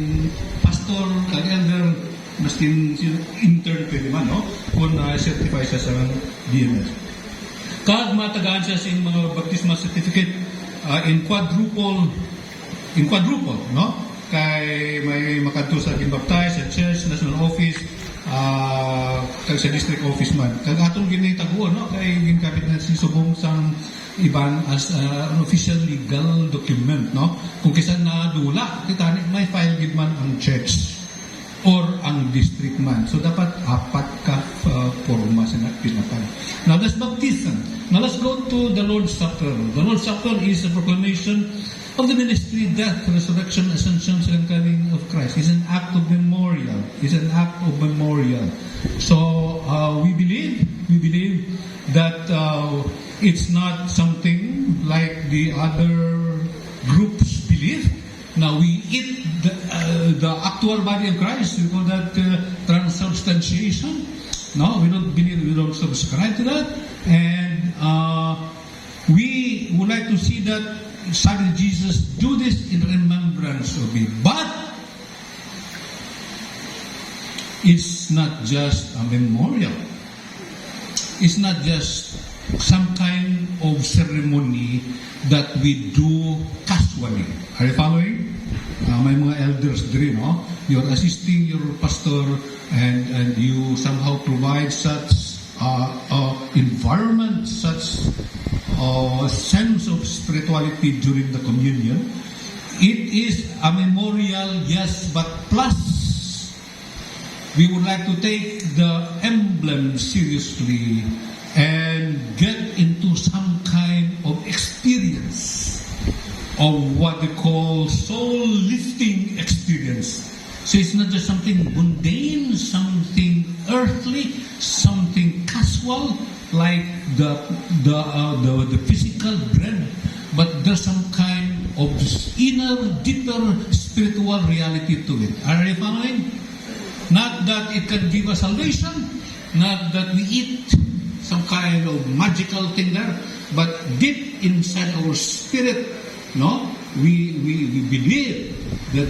pastor, kag elder, maskin intern pwede man, no? Kung certified siya sa DNS. Kag matagaan siya sa mga baptismal certificate in quadruple, no? Kay may makadto sa ginbaptize sa church, national office, kag sa district office man. Kag atong ginitaguan, no? Kay ginkapit na si subong sang iban as an official legal document, no? Kung kisan na dula, kita may file gid man ang church or ang district man. So dapat apat ka forma sa pinapal. Now that's baptism. Now let's go to the Lord's Supper. The Lord's Supper is a proclamation of the ministry, death, resurrection, ascension, and coming of Christ. It's an act of memorial. It's an act of memorial. So we believe that it's not something like the other groups believe. Now we eat the actual body of Christ. We call that transubstantiation. No, we don't believe. We don't subscribe to that, and we would like to see that Son Jesus do this in remembrance of me. But it's not just a memorial. It's not just some kind of ceremony that we do casually. Are you following? May mga elders din, no? You're assisting your pastor and you somehow provide such environment, such sense of spirituality during the communion. It is a memorial, yes, but plus we would like to take the emblem seriously and get into some kind of experience of what they call soul-lifting experience. So it's not just something mundane, something earthly, something casual, like the physical bread, but there's some kind of inner, deeper spiritual reality to it. Are you following? Not that it can give us salvation, not that we eat some kind of magical thing there, but deep inside our spirit, no, we believe that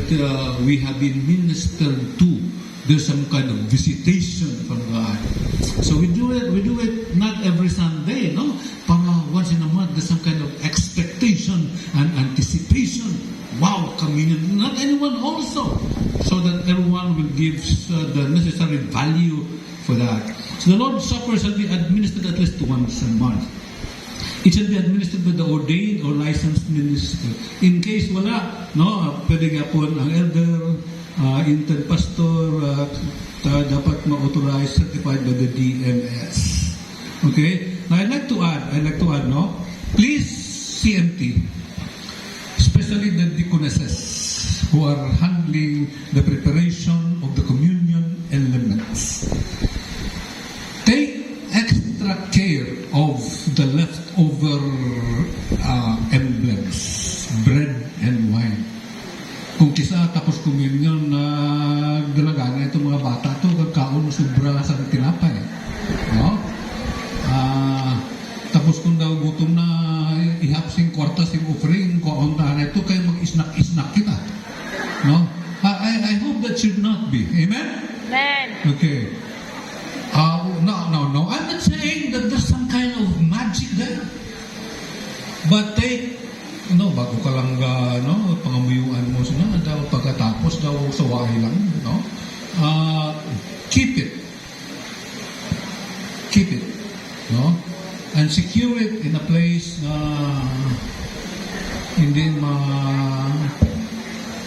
we have been ministered to. There's some kind of visitation from God. So we do it not every Sunday, no? Para once in a month, there's some kind of expectation and anticipation. Wow, communion. Not anyone also. So that everyone will give the necessary value for that. So the Lord's Supper shall be administered at least once a month. It shall be administered by the ordained or licensed minister. In case wala, no, pwede nga po ang elder, intern pastor, dapat ma-authorize, certified by the DMS. Okay? Now I'd like to add, no? Please, CMT, especially the deaconesses who are handling the preparation of the communion elements, take extra care of the leftover emblems, bread and wine. Kung kisa tapos communion na dalaga na itong mga bata to kagkaon sobra sa tinapay, no? Tapos kung daw gutom na ihapsing kwarta sing offering ko on na ito kay mag-isnak-isnak kita, no? I hope that should not be. Amen? Amen. Okay. No. I'm not saying that there's some kind of magic there. But bago ka lang, pangamuyuan mo sila, daw pagkatapos daw saway lang, no? Keep it, no? And secure it in a place na hindi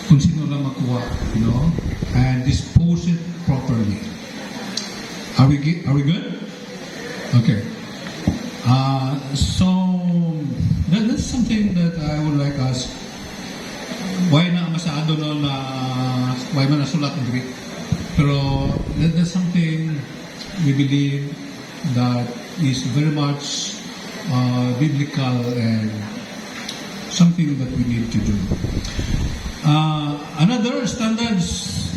kung sino lang makuha, you know? And dispose it properly. Are we good? Okay. So that's something that I would like ask. Why na masyado no na why man nasulat ng Greek? Pero that's something we believe that is very much biblical and something that we need to do. Another standards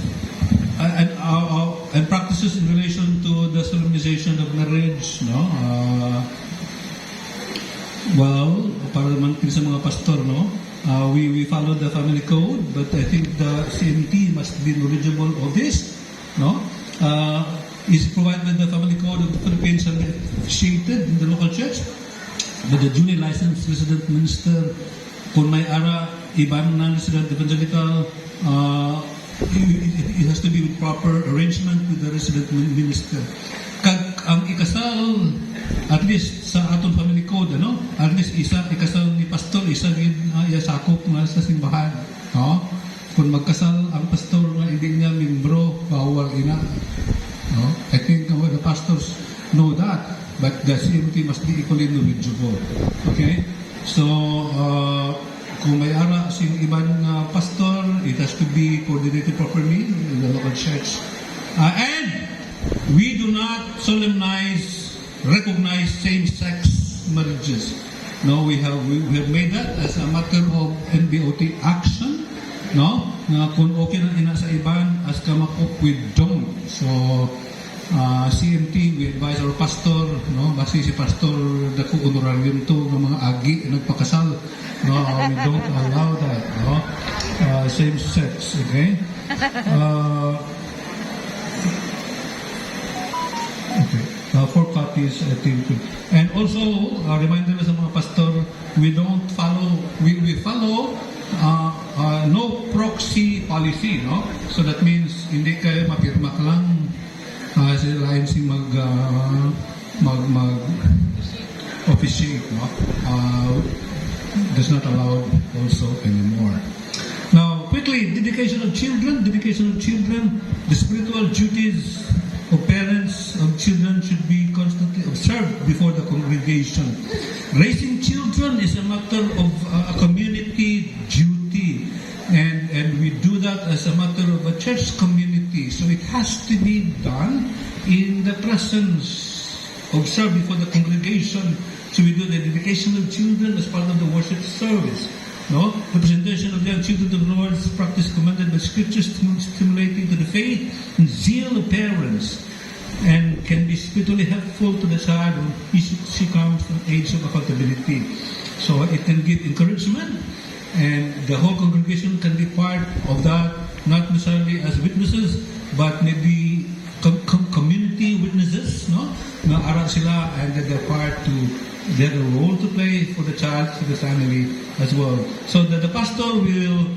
and practices in relation to the solemnization of marriage, no? Well, para naman sa mga pastor, no? We follow the family code, but I think the CMT must be knowledgeable of this, no? Is provided the family code of the Philippines and officiated in the local church by the duly licensed resident minister. Kung may ara, ibang non-resident evangelical, it has to be with proper arrangement with the resident minister. Kag ang ikasal, at least sa atong family code, ano? At least ikasal ni pastor, isa gid sakop nga sa simbahan, no? Kung magkasal ang pastor nga hindi niya membro, bawal ina. No? I think the pastors know that, but the CMT must be equally knowledgeable. Okay? So, kung may ara sing ibang pastor, it has to be coordinated properly in the local church. And we do not recognize same-sex marriages. No, we have made that as a matter of NBOT action. No, na kung okay na ina sa iban, as kamakop we don't. So, CMT, we advise our pastor, no, basi si pastor dako honorarium to ng mga agi nagpakasal, no, we don't allow that, no, same sex, okay. Okay, 4 copies I think, and also reminder sa mga pastor, we follow no proxy policy, no, so that means hindi kayo mapirma ka lang sila si mag officiate, no? That's not allowed also anymore. Now, quickly, dedication of children. The spiritual duties of parents of children should be constantly observed before the congregation. Raising children is a matter of a community duty, and we do that as a matter of a church community. So it has to be done in the presence, observed before the congregation. So we do the dedication of children as part of the worship service. No, the presentation of young children to the Lord's practice commanded by Scripture, stimulating to the faith and zeal of parents, and can be spiritually helpful to the child when she comes to an age of accountability. So it can give encouragement, and the whole congregation can be part of that, not necessarily as witnesses, but maybe community witnesses, no? Na ara sila, and that they're part to, they have a role to play for the child, for the family as well. So that the pastor will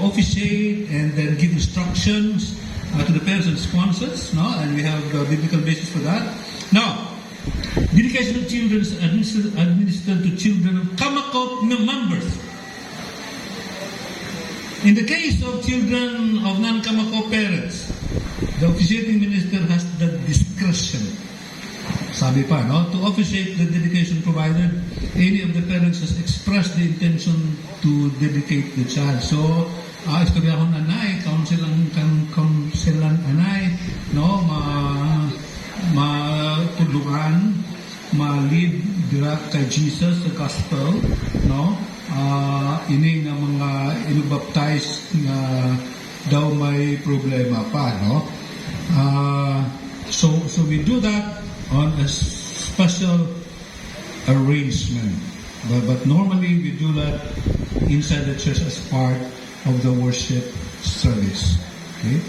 officiate and then give instructions to the parents and sponsors, no? And we have a biblical basis for that. Now, dedication of children is administered to children of Kamakop members. In the case of children of non-Kamakop parents, the officiating minister has the discretion, sabi pa, no, to officiate the dedication provided any of the parents has expressed the intention to dedicate the child. So, istoryahon anay, kaunselan anay, no, matulungan, ma-lead dira kay Jesus sa gospel, no, ini nga mga inubaptize nga daw may problema pa, no. So we do that on a special arrangement, but normally we do that inside the church as part of the worship service, okay,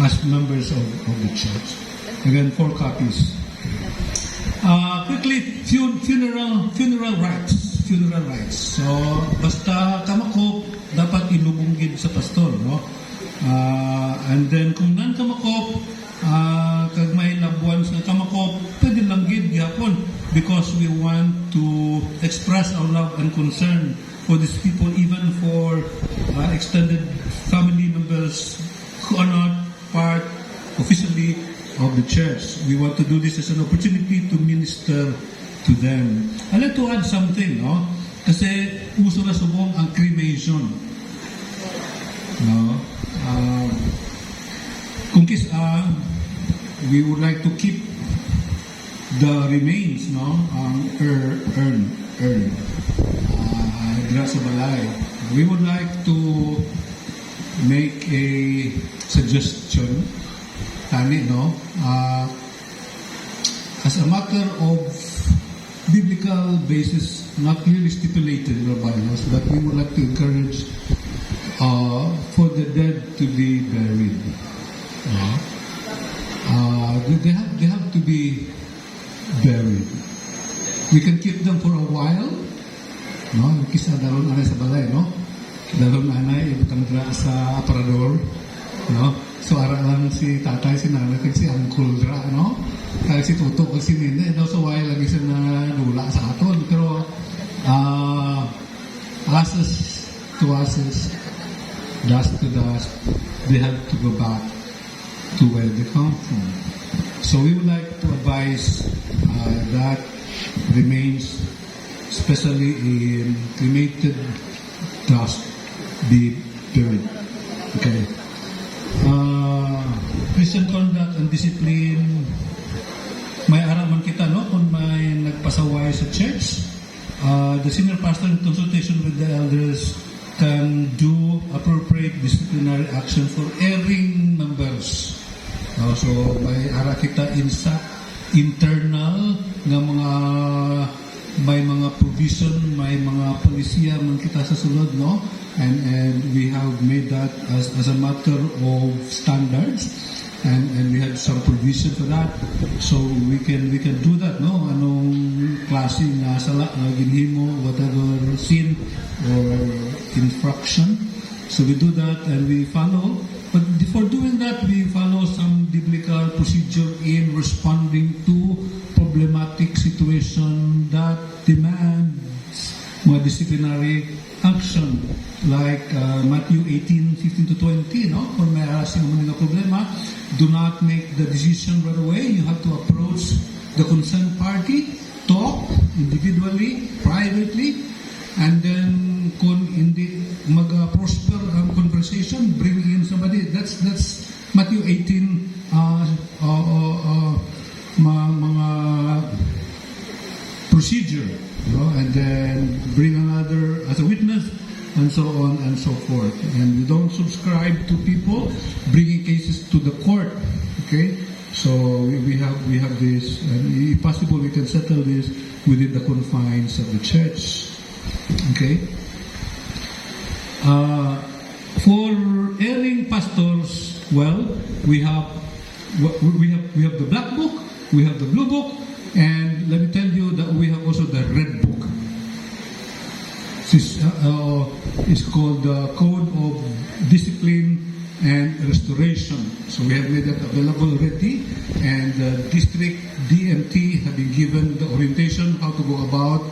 as members of the church. Again, 4 copies. Quickly, funeral rites. So, basta kamakop, dapat ilubunggid sa pastor, no? And then, kung non-kamakop, kag may loved ones na kamakop, pwede lang gid gyapon, because we want to express our love and concern for these people, even for extended family members who are not part officially of the church. We want to do this as an opportunity to minister to them. I'd like to add something, no? Kasi uso na subong ang cremation. No? We would like to keep the remains, no? Urn. Dira sa balay. We would like to make a suggestion, tani, no? As a matter of biblical basis, not clearly stipulated in our Bibles, but we would like to encourage for the dead to be buried. They have to be buried. We can keep them for a while, no? Kisa dalon anay sa balay, no? Dalon anay ibutang dra sa aparador, no? So ara lang si tatay, si nanay, kag si uncle dra, no? Kag si tuto, kag si nina, daw sa while lagi siya na nula sa aton. Pero ashes to ashes, dust to dust, they have to go back to where they come from. So we would like to advise that remains, especially in cremated dust, be buried. Okay. Christian conduct and discipline, may araman kita, no? Kung may nagpasaway sa church, the senior pastor in consultation with the elders can do appropriate disciplinary action for erring members. So may ara kita internal nga may mga provision, may mga polisiya man kita sa sulod, no? And we have made that as a matter of standards, and we have some provision for that, so we can do that, no? Anong klase na sala na ginhimo, whatever sin or infraction, so we do that and we follow. But before doing that, we follow some biblical procedure in responding to problematic situation that demands mga disciplinary action, like Matthew 18:15 to 20, no? Kung may arasing mga problema, do not make the decision right away. You have to approach the concerned party, talk individually, privately, and then kung hindi mag-prosper ang conversation, bring in somebody. That's Matthew 18 mga procedure, you know, and then bring another as a witness, and so on and so forth. And we don't subscribe to people bringing cases to the court. Okay, so we have this, and if possible, we can settle this within the confines of the church. Okay. For erring pastors, well, we have the black book, we have the blue book, and let me tell you that we have also the red book. This is called the Code of Discipline and Restoration. So we have made that available already, and the district DMT have been given the orientation how to go about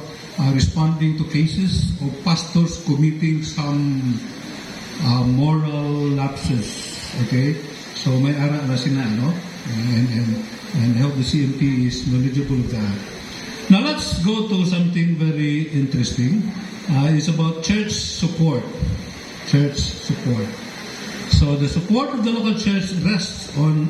responding to cases of pastors committing some moral lapses. Okay, so may ara na sila, no? And I hope the CMP is knowledgeable of that. Now let's go to something very interesting. It's about church support. Church support. So the support of the local church rests on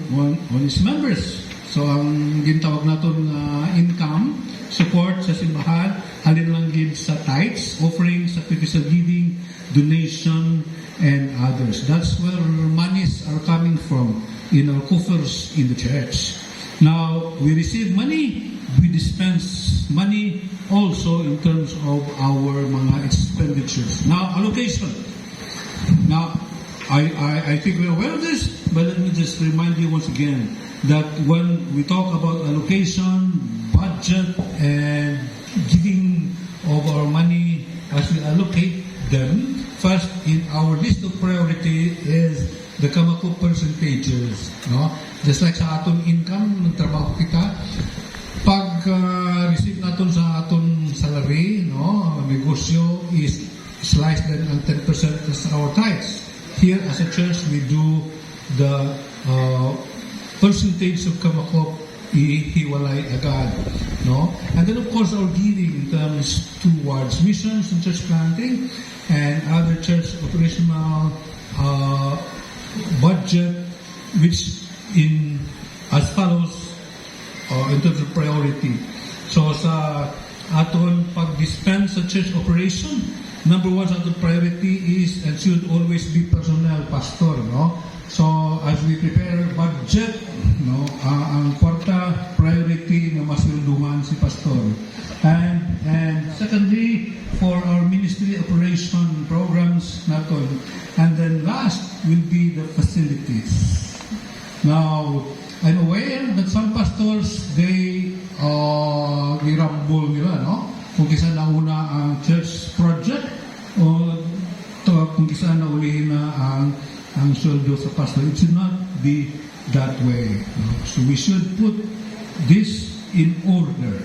its members. So ang gintawag naton income support sa simbahan, halin lang gid sa tithes, offering, sacrificial giving, donation, and others. That's where monies are coming from in our coffers in the church. Now, we receive money, we dispense money also in terms of our mga expenditures. Now, allocation. Now, I think we're aware of this, but let me just remind you once again that when we talk about allocation, budget, and giving of our money as we allocate them, first in our list of priority is the Kamako percentages. No? Just like sa aton income, nagtrabaho kita, pag receive natin sa aton salary, no, negosyo is less than 10% as our tithes. Here as a church, we do the percentage of Kamakop ihiwalay agad, no? And then of course our giving in terms towards missions and church planting and other church operational budget, which in as follows in terms of priority. So sa aton pag-dispense sa church operation, number one sa aton priority is and should always be personnel, pastor, no? So as we prepare budget, no, ang kwarta priority na masulungan si pastor. And secondly, for our ministry operation programs naton. And then last will be the facilities. Now, I'm aware that some pastors, they girambol nila, no? Kung kisa na una ang church project o kung kisa na ulihin na ang sweldo sa pastor. It should not be that way. No? So we should put this in order,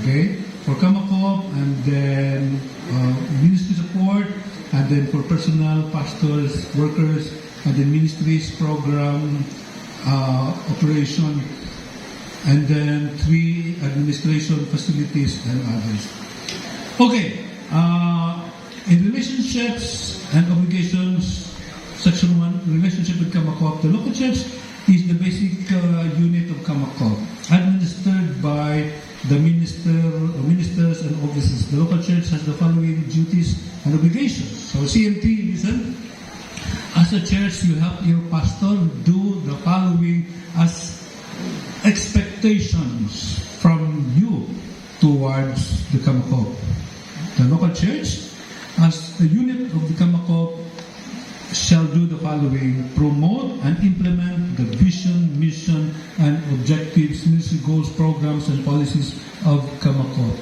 okay? For Kamakop, and then ministry support, and then for personnel, pastors, workers, and then ministries, program, operation, and then 3 administration facilities and others. Okay, in relationships and obligations, Section 1, relationship with Kamakop. The local church is the basic unit of Kamakop, administered by the ministers and officers. The local church has the following duties and obligations. So CMT, listen. As a church, you help your pastor do the following as expectations from you towards the Kamakop. The local church, as the unit of the Kamakop, shall do the following: promote and implement the vision, mission, and objectives, ministry goals, programs, and policies of Kamakop.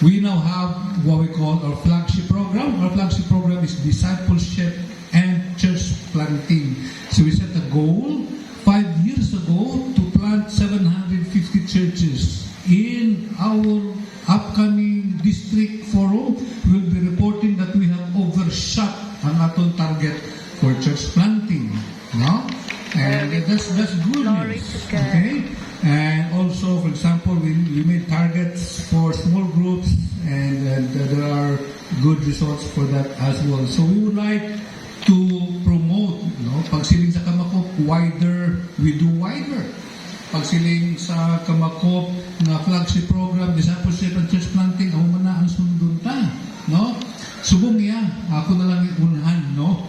We now have what we call our flagship program. Our flagship program is discipleship and church planting. So we set a goal 5 years ago to plant 750 churches. In our upcoming district forum, we'll be reporting that we have overshot ang atong target for church planting, no? And that's good Glory news, to God. okay? And also, for example, we made targets for small groups, and there are good results for that as well. So we would like to promote, no? Pag siling sa Kamakop, wider, we do wider. Pag siling sa Kamakop na flagship program, discipleship and church planting, ako man na ang sundun ta, no? Subong niya, ako na lang unahan, no?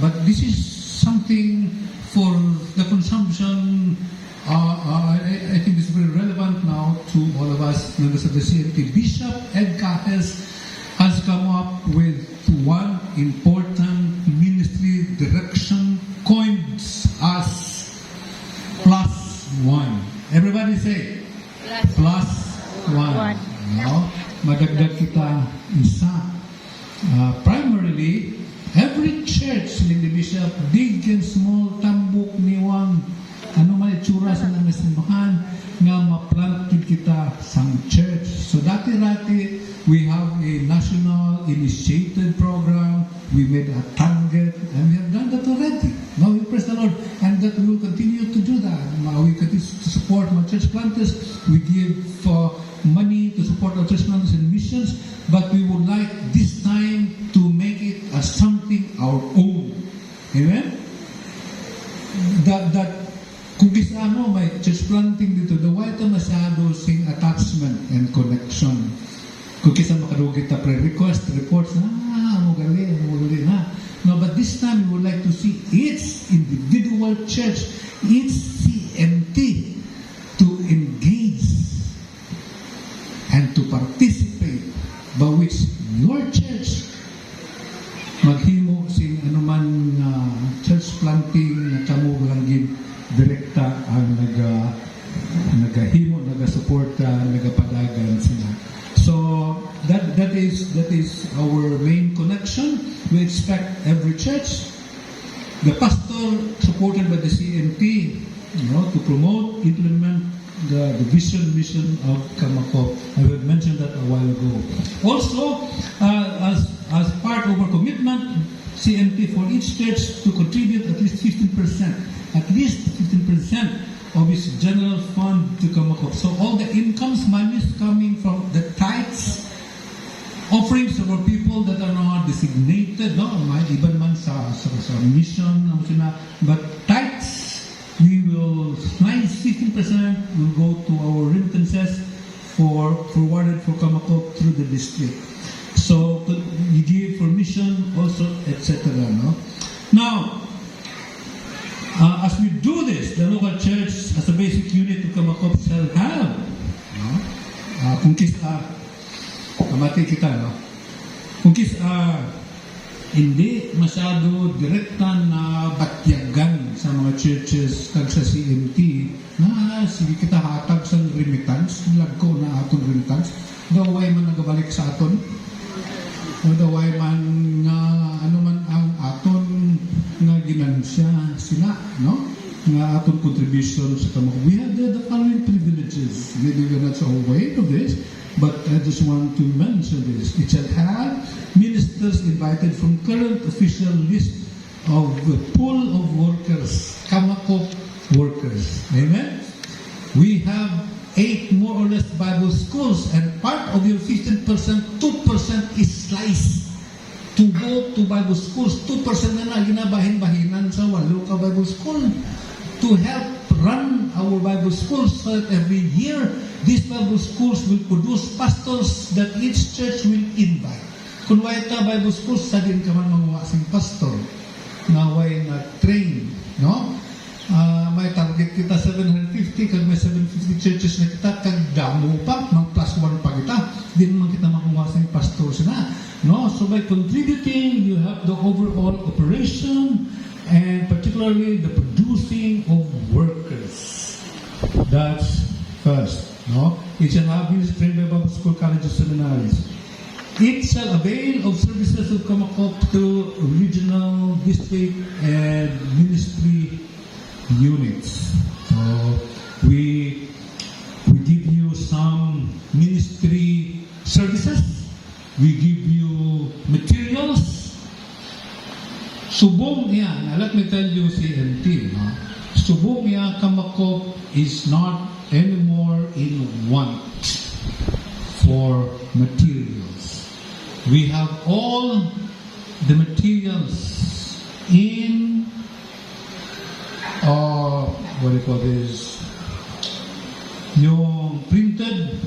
But this is something for the consumption. I think this is very relevant now to all of us members of the CMT. Bishop Ed Cahes has come up with one important ministry direction, coined as +1. Everybody say +1. No? Madagdag kita isa. Primarily, every church in the bishop, big and small, tambok, niwang, ano man itsura sa mga simbahan, nga ma-plant kita sang church. So dati-dati, we have a national initiated program, we made a target, and we have done that already. Now we praise the Lord, and that we will continue to do that. We continue to support my church planters, we give money to support our church planters and missions, but we would like this time to make it as something our own. Amen? That kung kisa may church planting dito, the white masyado sing attachment and connection. Kung kisa makarugit na pre-request, reports, magaling na. No, but this time we would like to see each individual church, each CMT to engage and to participate, by which your church maghimo sing anuman church planting na kamo langgin direkta ang nagahimo, nagasuporta, nagapadagan sila. So that is our main connection. We expect every church, the pastor supported by the CMT, to promote, implement the vision, mission of Kamakop. I have mentioned that a while ago. Also, as part of our commitment, CMT for each church to contribute at least 15% of its general fund to Kamakop. So all the incomes, money is coming from the tithes, offerings of our people that are not designated, no, may iban man sa mission, but tithes, we will, 16% will go to our remittances forwarded for Kamakop through the district. So you give for mission also, etc. No? Now, as we do this, the local church as a basic unit of Kamakop shall have, no? Kung kamati kita, no? Kung hindi masyado direkta na batyagan sa mga churches kag sa CMT na sige kita hatag sa remittance, lagko na aton remittance, daway man nagabalik sa aton, o daway man nga ano man ang aton nga ginansya sila, no? Nga aton contribution sa Kamakop. We have the following privileges. Maybe we're not so aware of this, but I just want to mention this. It shall have ministers invited from current official list of the pool of workers, Kamakop workers. Amen? We have 8 more or less Bible schools, and part of your 15%, 2% is sliced to go to Bible schools. 2% na ginabahin-bahinan sa 8 ka Bible school to help run our Bible schools, so that every year these Bible schools will produce pastors that each church will invite. Kung way ta Bible schools, sa din ka man manguwasing pastor na way na train, no? May target kita 750, kag may 750 churches na kita, kag damo pa, mag plus 1 pa kita, di naman kita manguwasing pastor sila, no? So by contributing, you have the overall operation, and particularly the producing of workers. That's first, no? It shall have been trained by Bible school, colleges, seminaries. It shall avail of services of Kamakop to regional, district, and ministry units. So we give you some ministry services. We give you materials. Subong yan. Let me tell you, CMT, no? Subong yan, Kamakop is not anymore in want for materials. We have all the materials in what do you call this? Yung printed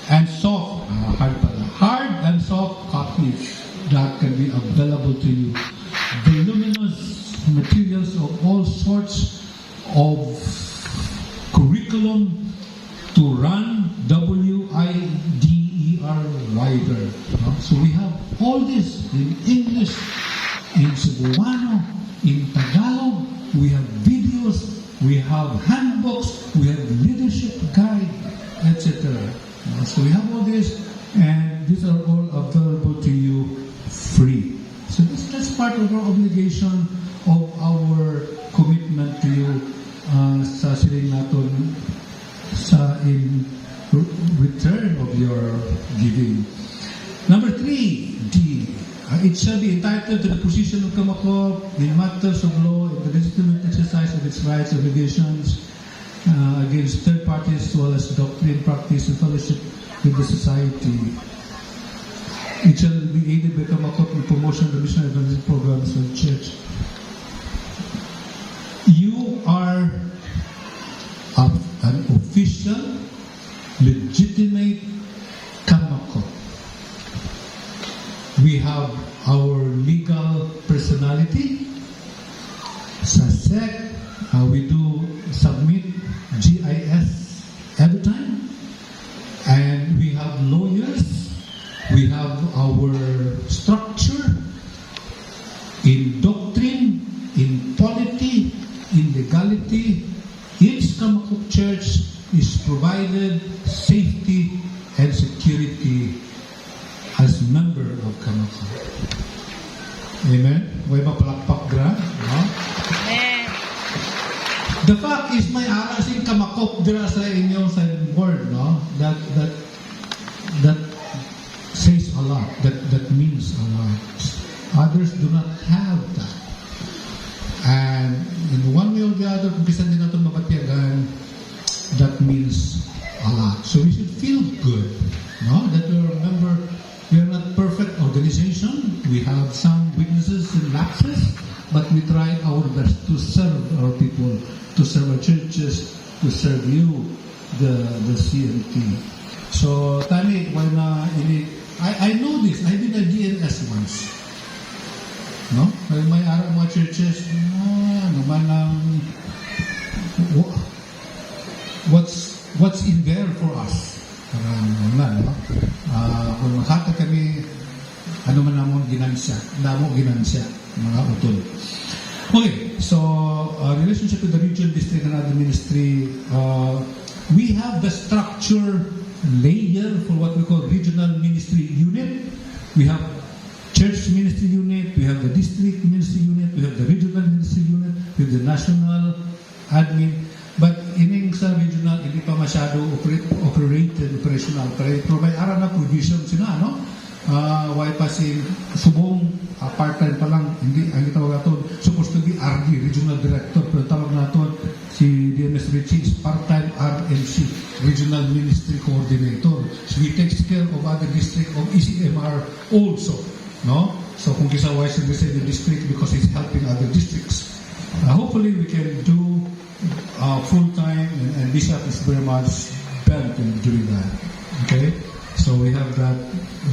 and soft, hard and soft copies that can be available to you. Voluminous materials of all sorts of curriculum to run WIDER wider. So we have all this in English, in Cebuano, in Tagalog. We have videos, we have handbooks, we have leadership guide, etc. So we have all this, and these are all available to you free. So that's part of our obligation, of our commitment to you sa siling naton sa in return of your giving. Number 3, D. It shall be entitled to the position of Kamakop in matters of law in the legitimate exercise of its rights and obligations against third parties, as well as doctrine, practice, and fellowship with the society. It shall be aided by Kamakop in promotion of the missionary evangelism programs of the church. You are an official, legitimate Kamakop. We have our legal personality. Sa SEC, we do submit GIS every time. And we have lawyers. We have our structure in doctrine, in polity, in legality. Each Kamakop church is provided safety and security as member of Kamakop. Amen? Way mapalakpak gra? No? Amen. The fact is, may ara sing Kamakop dira sa inyong sa word, no? That says a lot. That means a lot. Others do not have that. And in one way or the other, kung kisan din natin mapatiyagan, business, but we try our best to serve our people, to serve our churches, to serve you, the CMT. So, Tani, when I know this, I did a DNS once. No? May araw mga churches, naman ang what's in there for us? Parang wala, no? Kung makata kami, ano man namon ginansya, mga utol. Okay, so relationship with the region, district, and other ministry, we have the structure layer for what we call regional ministry unit. We have church ministry unit, we have the district ministry unit, we have the regional ministry unit, we have the national admin. But ining sa regional, hindi pa masyado operational. Pero may ara na provision sila, no? Why pa si subong part-time pa lang, hindi, ang tawag natin, supposed to be RD, Regional Director, pero tawag natin si DMS Richie is part-time RMC, Regional Ministry Coordinator. So he takes care of other district of ECMR also, no? So kung kisaway siya sa the district because he's helping other districts. Hopefully we can do full-time, and Bishop is very much bent in doing that. Okay? So we have that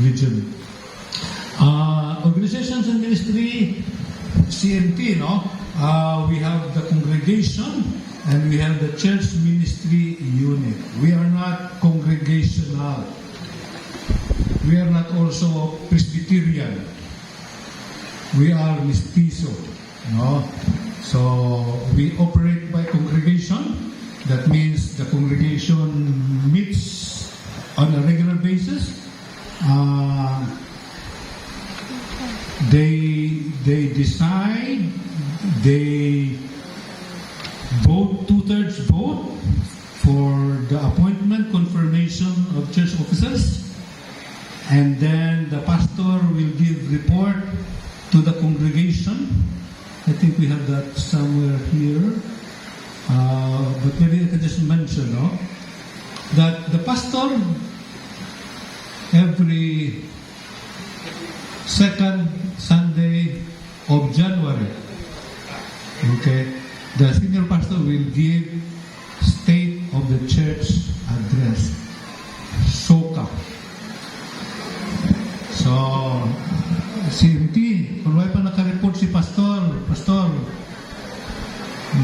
region. Organizations and ministry, CMT, no? We have the congregation and we have the church ministry unit. We are not congregational. We are not also Presbyterian. We are mestizo, no? So we operate by congregation. That means the congregation meets on a regular basis. They decide, they vote, 2/3 vote for the appointment, confirmation of church officers, and then the pastor will give report to the congregation. I think we have that somewhere here, but maybe I can just mention, no, that the pastor every second Sunday of January, okay, the senior pastor will give state of the church address, SOCA. So, CMT, kung wala pa naka-report si pastor,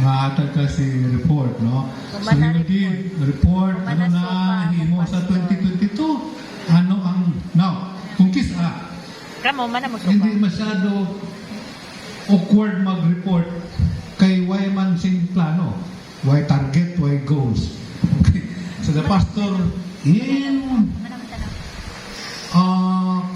mahatag ka si report, no? So, he will give report, ano na, himo sa 2022, ano ang, now, kung hindi masyado awkward mag-report kay why man sing plano, why target, why goals. Okay. So the pastor in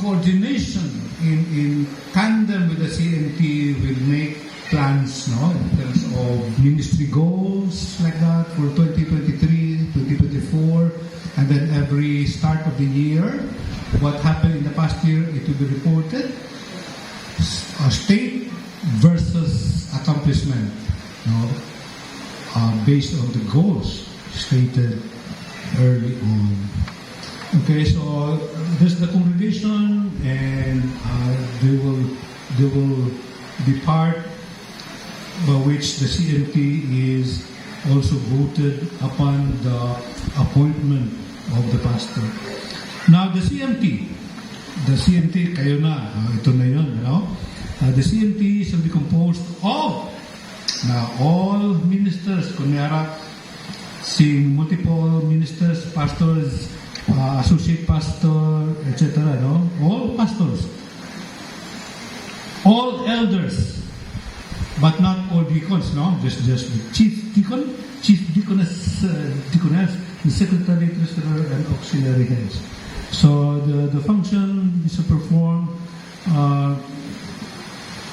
coordination, in tandem with the CMT will make plans, no, in terms of ministry goals like that for 2023, 2024, and then every start of the year, what happened in the past year, it will be reported. State versus accomplishment, no, based on the goals stated early on. Okay, so there's the congregation, and they will be part by which the CMT is also voted upon the appointment of the pastor. Now, the CMT, kayo na, ito na yun, you know? The CMT shall be composed of all ministers, kunyara, multiple ministers, pastors, associate pastor, etc., no? All pastors, all elders, but not all deacons, no? Just the chief deacon, chief deaconess, the secretary, treasurer, and auxiliary heads. So the function is to perform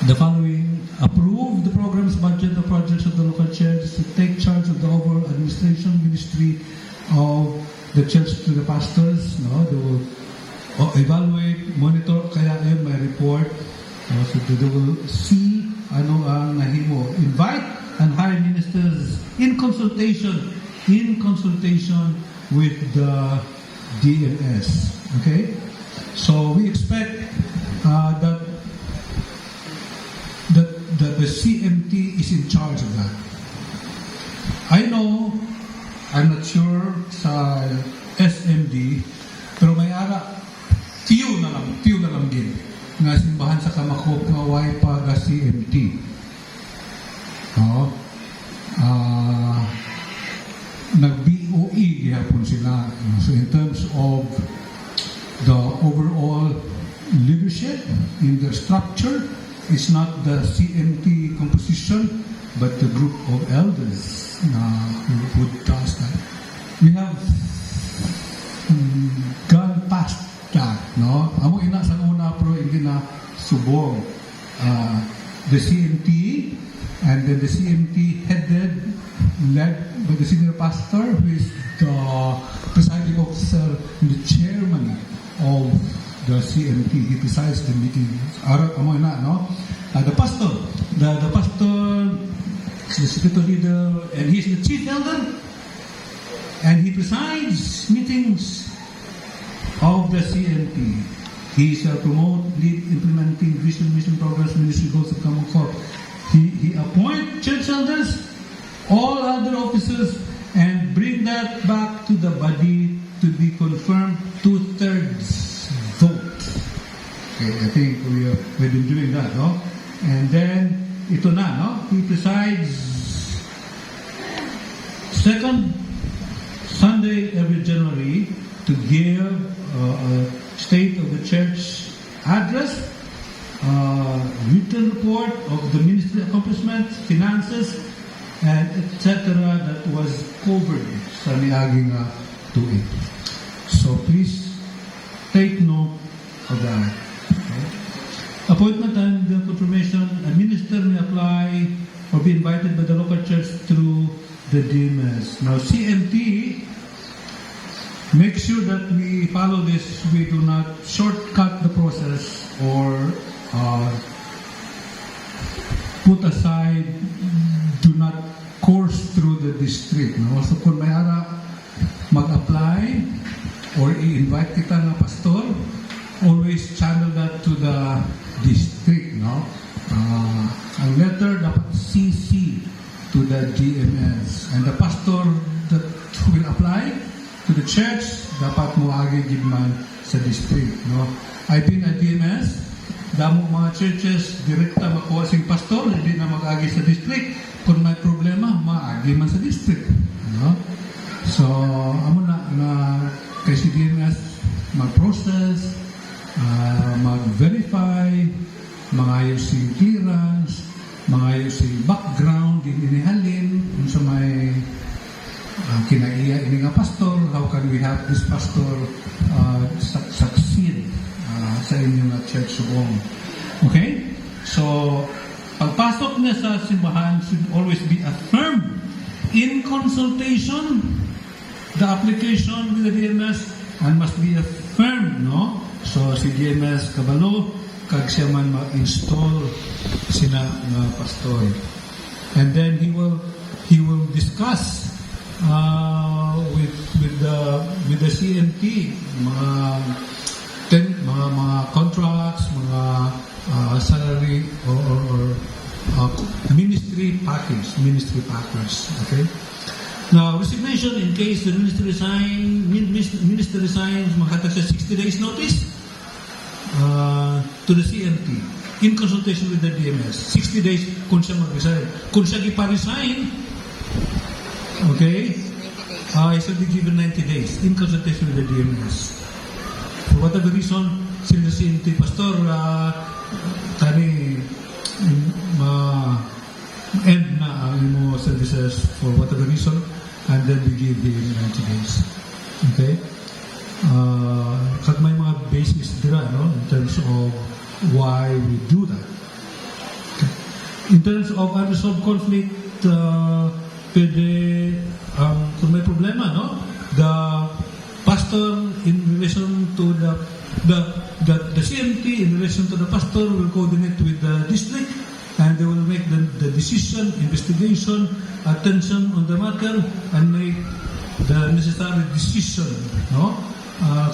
the following: approve the programs, budget, the projects of the local church, to take charge of the overall administration ministry of the church to the pastors. No, they will evaluate, monitor, kaya yun may report. So they will see ano ang nahimo. Invite and hire ministers in consultation with the DMS. Okay? So we expect that the CMT is in charge of that. I know, I'm not sure sa SMD, pero may ara, few na lang din, nga simbahan sa Kamakop nga way pa ga CMT. No? Nag-BOE gihapon sila. So in terms of the overall leadership in the structure, it's not the CMT composition, but the group of elders who does that. We have gone past that, no? Amo ina sa una pero hindi na subong. The CMT, and then the CMT led by the senior pastor, who is the presiding officer and the chairman of the CMT. He presides the meeting. Amo ina, no? The pastor, the pastor, the secretary leader, and he's the chief elder, and he presides meetings of the CMT. He shall promote, lead, implementing vision, mission, progress, ministry goals of Kamakop. He appoint church elders, all other officers, and bring that back to the body to be confirmed 2/3 vote. Okay, I think we've been doing that, no? And then, ito na, no? He presides second Sunday every January to give a state of the church address, written report of the ministry accomplishments, finances, and etc. that was covered sa niaging tuig. So please take note of that. Okay? Appointment and confirmation, a minister may apply or be invited by the local church through the DMS. Now CMT, make sure that we follow this. We do not shortcut the process or put aside, do not course through the district. No? So kung may ara mag-apply or i-invite kita na pastor, always channel that to the district. No? Ang letter dapat CC to the DMS. And the pastor that will apply to the church, dapat mo agi gidman sa district. No? I've been at DMS, damo mga churches, direkta makuha sing pastor, hindi na mag-agi sa district. Kung may problema, maagi man sa district. No? So, amo na kay si DMS mag-process, mag-verify, mga yung clearance, mga yung background, inihalin, kung sa may kinaiya ini nga pastor, how can we have this pastor succeed sa inyong church subong. Okay? So, pagpasok niya sa simbahan should always be affirmed in consultation, the application with the DMS, and must be affirmed, no? So, si DMS kabalo, kag siya man ma-install sina nga pastor. And then he will discuss with the CMT mga contracts, mga salary or ministry package. Okay. Now resignation in case the minister resigns, maghatag siya 60 days notice to the CMT in consultation with the DMS. 60 days kung siya mag-resign. Kung siya gipa-resign, okay, he should be given 90 days in consultation with the DMS. For whatever reason, sila the CMT pastor, end na ang services for whatever reason, and then we give him 90 days. Okay? Kag may mga basis dira, no, in terms of why we do that. Okay. In terms of unresolved conflict, pwede kung may problema, no, the pastor in relation to the CMT in relation to the pastor will coordinate with the district, and they will make the decision, investigation, attention on the matter, and make the necessary decision. No?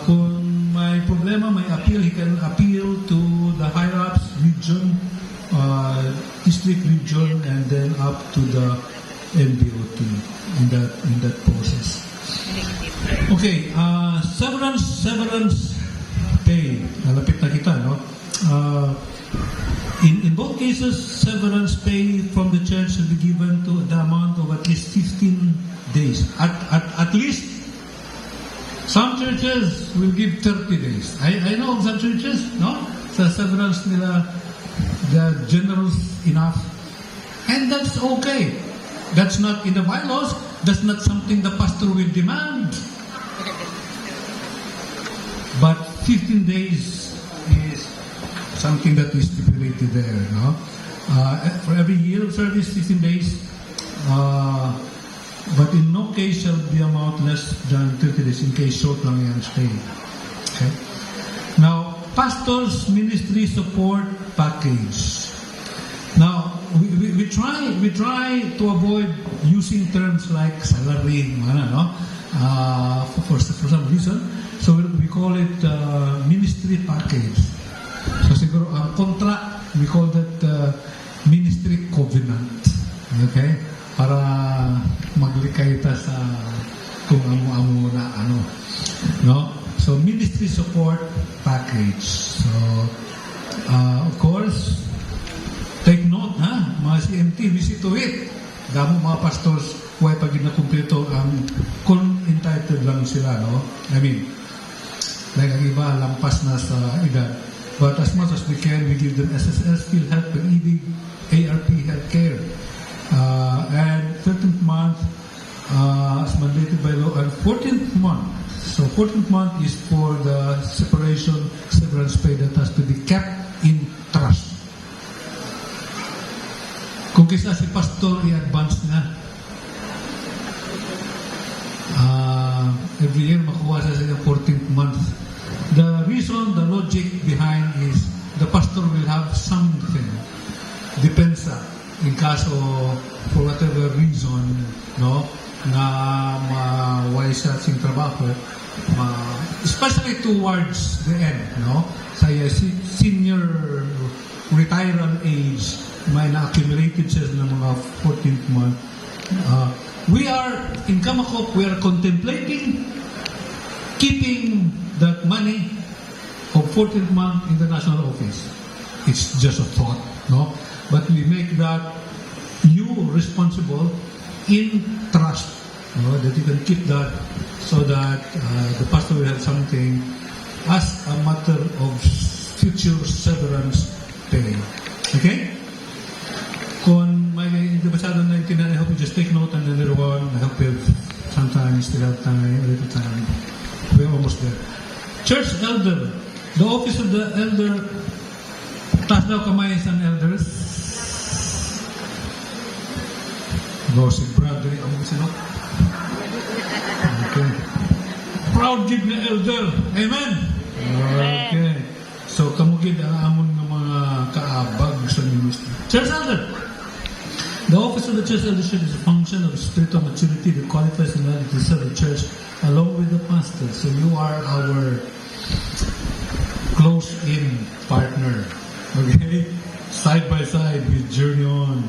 Kung may problema, may appeal, he can appeal to the higher-ups, region, district, region, and then up to the MDOT in that process. Okay, severance pay. Nalapit na kita, no? In both cases, severance pay from the church should be given to the amount of at least 15 days. At least, some churches will give 30 days. I know of some churches, no? Sa severance nila, they're generous enough. And that's okay. That's not in the bylaws. That's not something the pastor will demand. But 15 days is something that is stipulated there, no? For every year of service, 15 days. But in no case shall the amount less than 30 days in case short lang yan stay. Okay? Now, pastors' ministry support package. Now, we try to avoid using terms like salary, no? For some reason. So we call it ministry package. So siguro ang contract, we call that ministry covenant. Okay? Para maglikay ta sa kung amo na ano. No? So ministry support package. So of course, take note, ha? Mga CMT, we see to it. Damo mga pastors, huwag pag nakumpleto ang kung entitled lang sila, no? I mean, like ang iba, lampas na sa edad. But as much as we can, we give them SSS, PhilHealth, and ED, ARP healthcare. And 13th month, as mandated by law, and 14th month. So 14th month is for the severance pay that has to be kept in trust. Kung kisa si pastor i-advance na, every year makuha sa 14th month. The reason, the logic behind is the pastor will have something. Depensa. In kaso, for whatever reason, no, na mawais sa ating trabaho, especially towards the end, no, sa senior retiral age, may na-accumulated siya ng mga 14th month. We are, in Kamakop, we are contemplating keeping that money of 14th month in the national office. It's just a thought, no? But we make that you responsible in trust, no? That you can keep that so that the pastor will have something as a matter of future severance pay. Okay? Kung may masyado na intindihan, I hope you just take note, and then later on, I hope you sometimes still have time, a little time. We're almost there. Church elder. The office of the elder, taas daw kamay sa elders. No, si Bradley, ang sino? Okay. Proud gig na elder. Amen? Okay. So, kamugid ang amon ng mga kaabag sa ministry. Church elder. The office of the church eldership is a function of spiritual maturity that qualifies the elder to serve the church along with the pastor. So you are our close-in partner. Okay? Side by side, we journey on.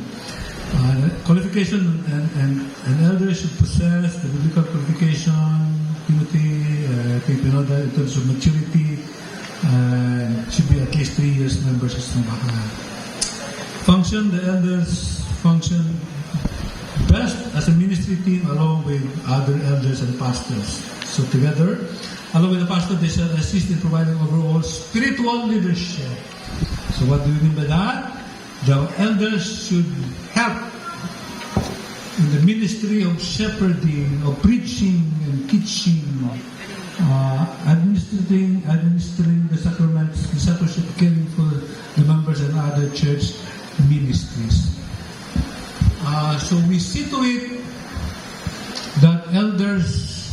Qualification and elders should possess the biblical qualification, Timothy, I think you know that in terms of maturity, should be at least 3 years members of Sambahan. Function, the elders function best as a ministry team along with other elders and pastors. So together, along with the pastor, they shall assist in providing overall spiritual leadership. So what do we mean by that? The elders should help in the ministry of shepherding, of preaching and teaching, administering the sacraments, discipleship, caring for the members and other church ministries. So we see to it that elders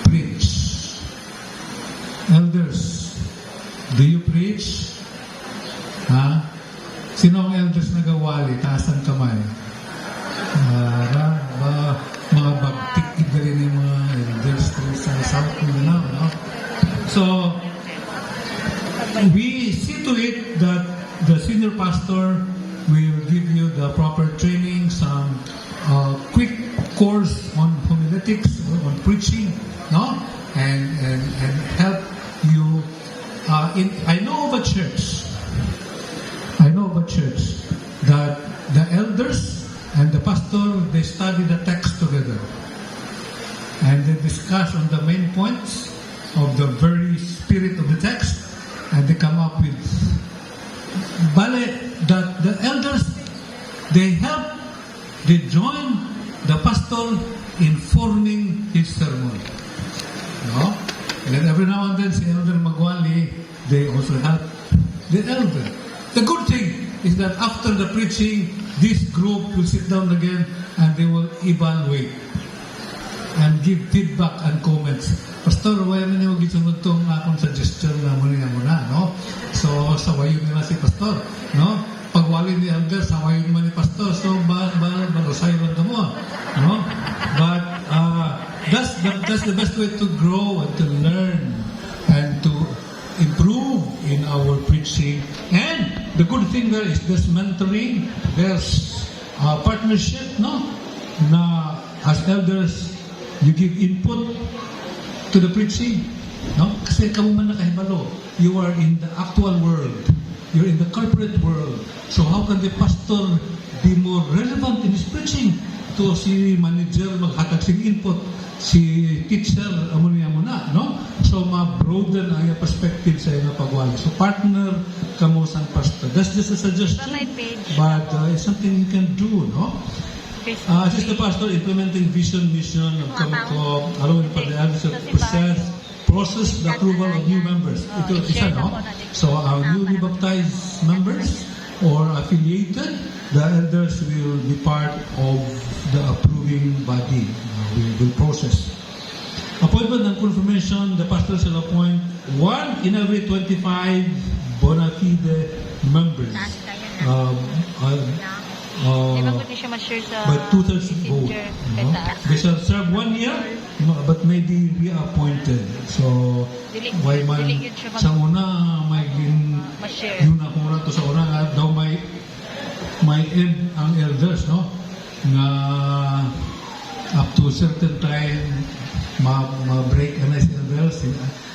preach. Elders, do you preach? Ha? Sino ang elders na gawali? Taas ang kamay. Mga bagtik galing yung mga elders sa South Mindanao, no? So we see to it that the pastor will give you the proper training, some quick course on homiletics, on preaching, no, and help you. I know of a church. That the elders and the pastor, they study the text together, and they discuss on the main points of the very spirit of the text, and they come up with that the elders, they join the pastor in forming his sermon. No? And then every now and then, si Elder Magwali, they also help the elder. The good thing is that after the preaching, this group will sit down again and they will evaluate and give feedback and comments. Pastor, why man yung gisunod tong akong suggestion na muna, no? So, sawayon nila si Pastor, no? Pagwali ni Elder, sawayon man ni Pastor. So, balusay lang mo, no? But, that's the best way to grow and to learn and to improve in our preaching. And the good thing there is there's mentoring, there's partnership, no? Na as elders, you give input to the preaching, no? Kasi kamo man nakahibalo, you are in the actual world, you're in the corporate world. So how can the pastor be more relevant in his preaching? To si manager maghatag sing input, si teacher amo na, no? So ma-broaden ang perspective sa iyong pagwali. So partner kamo sang pastor. That's just a suggestion, but it's something you can do, no? Assist the pastor implementing vision, mission of Kamukok, allowing for the elders to process the approval of new members. Ito isa, no? So our newly baptized members or affiliated, the elders will be part of the approving body. We will process. Appointment and confirmation, the pastor shall appoint 1 in every 25 bona fide members. But 2/3 vote. They shall serve 1 year, but may be reappointed. So, why man sa una may yun ako na to sa una nga daw may end ang elders, no? Nga up to a certain time ma-break na si elders,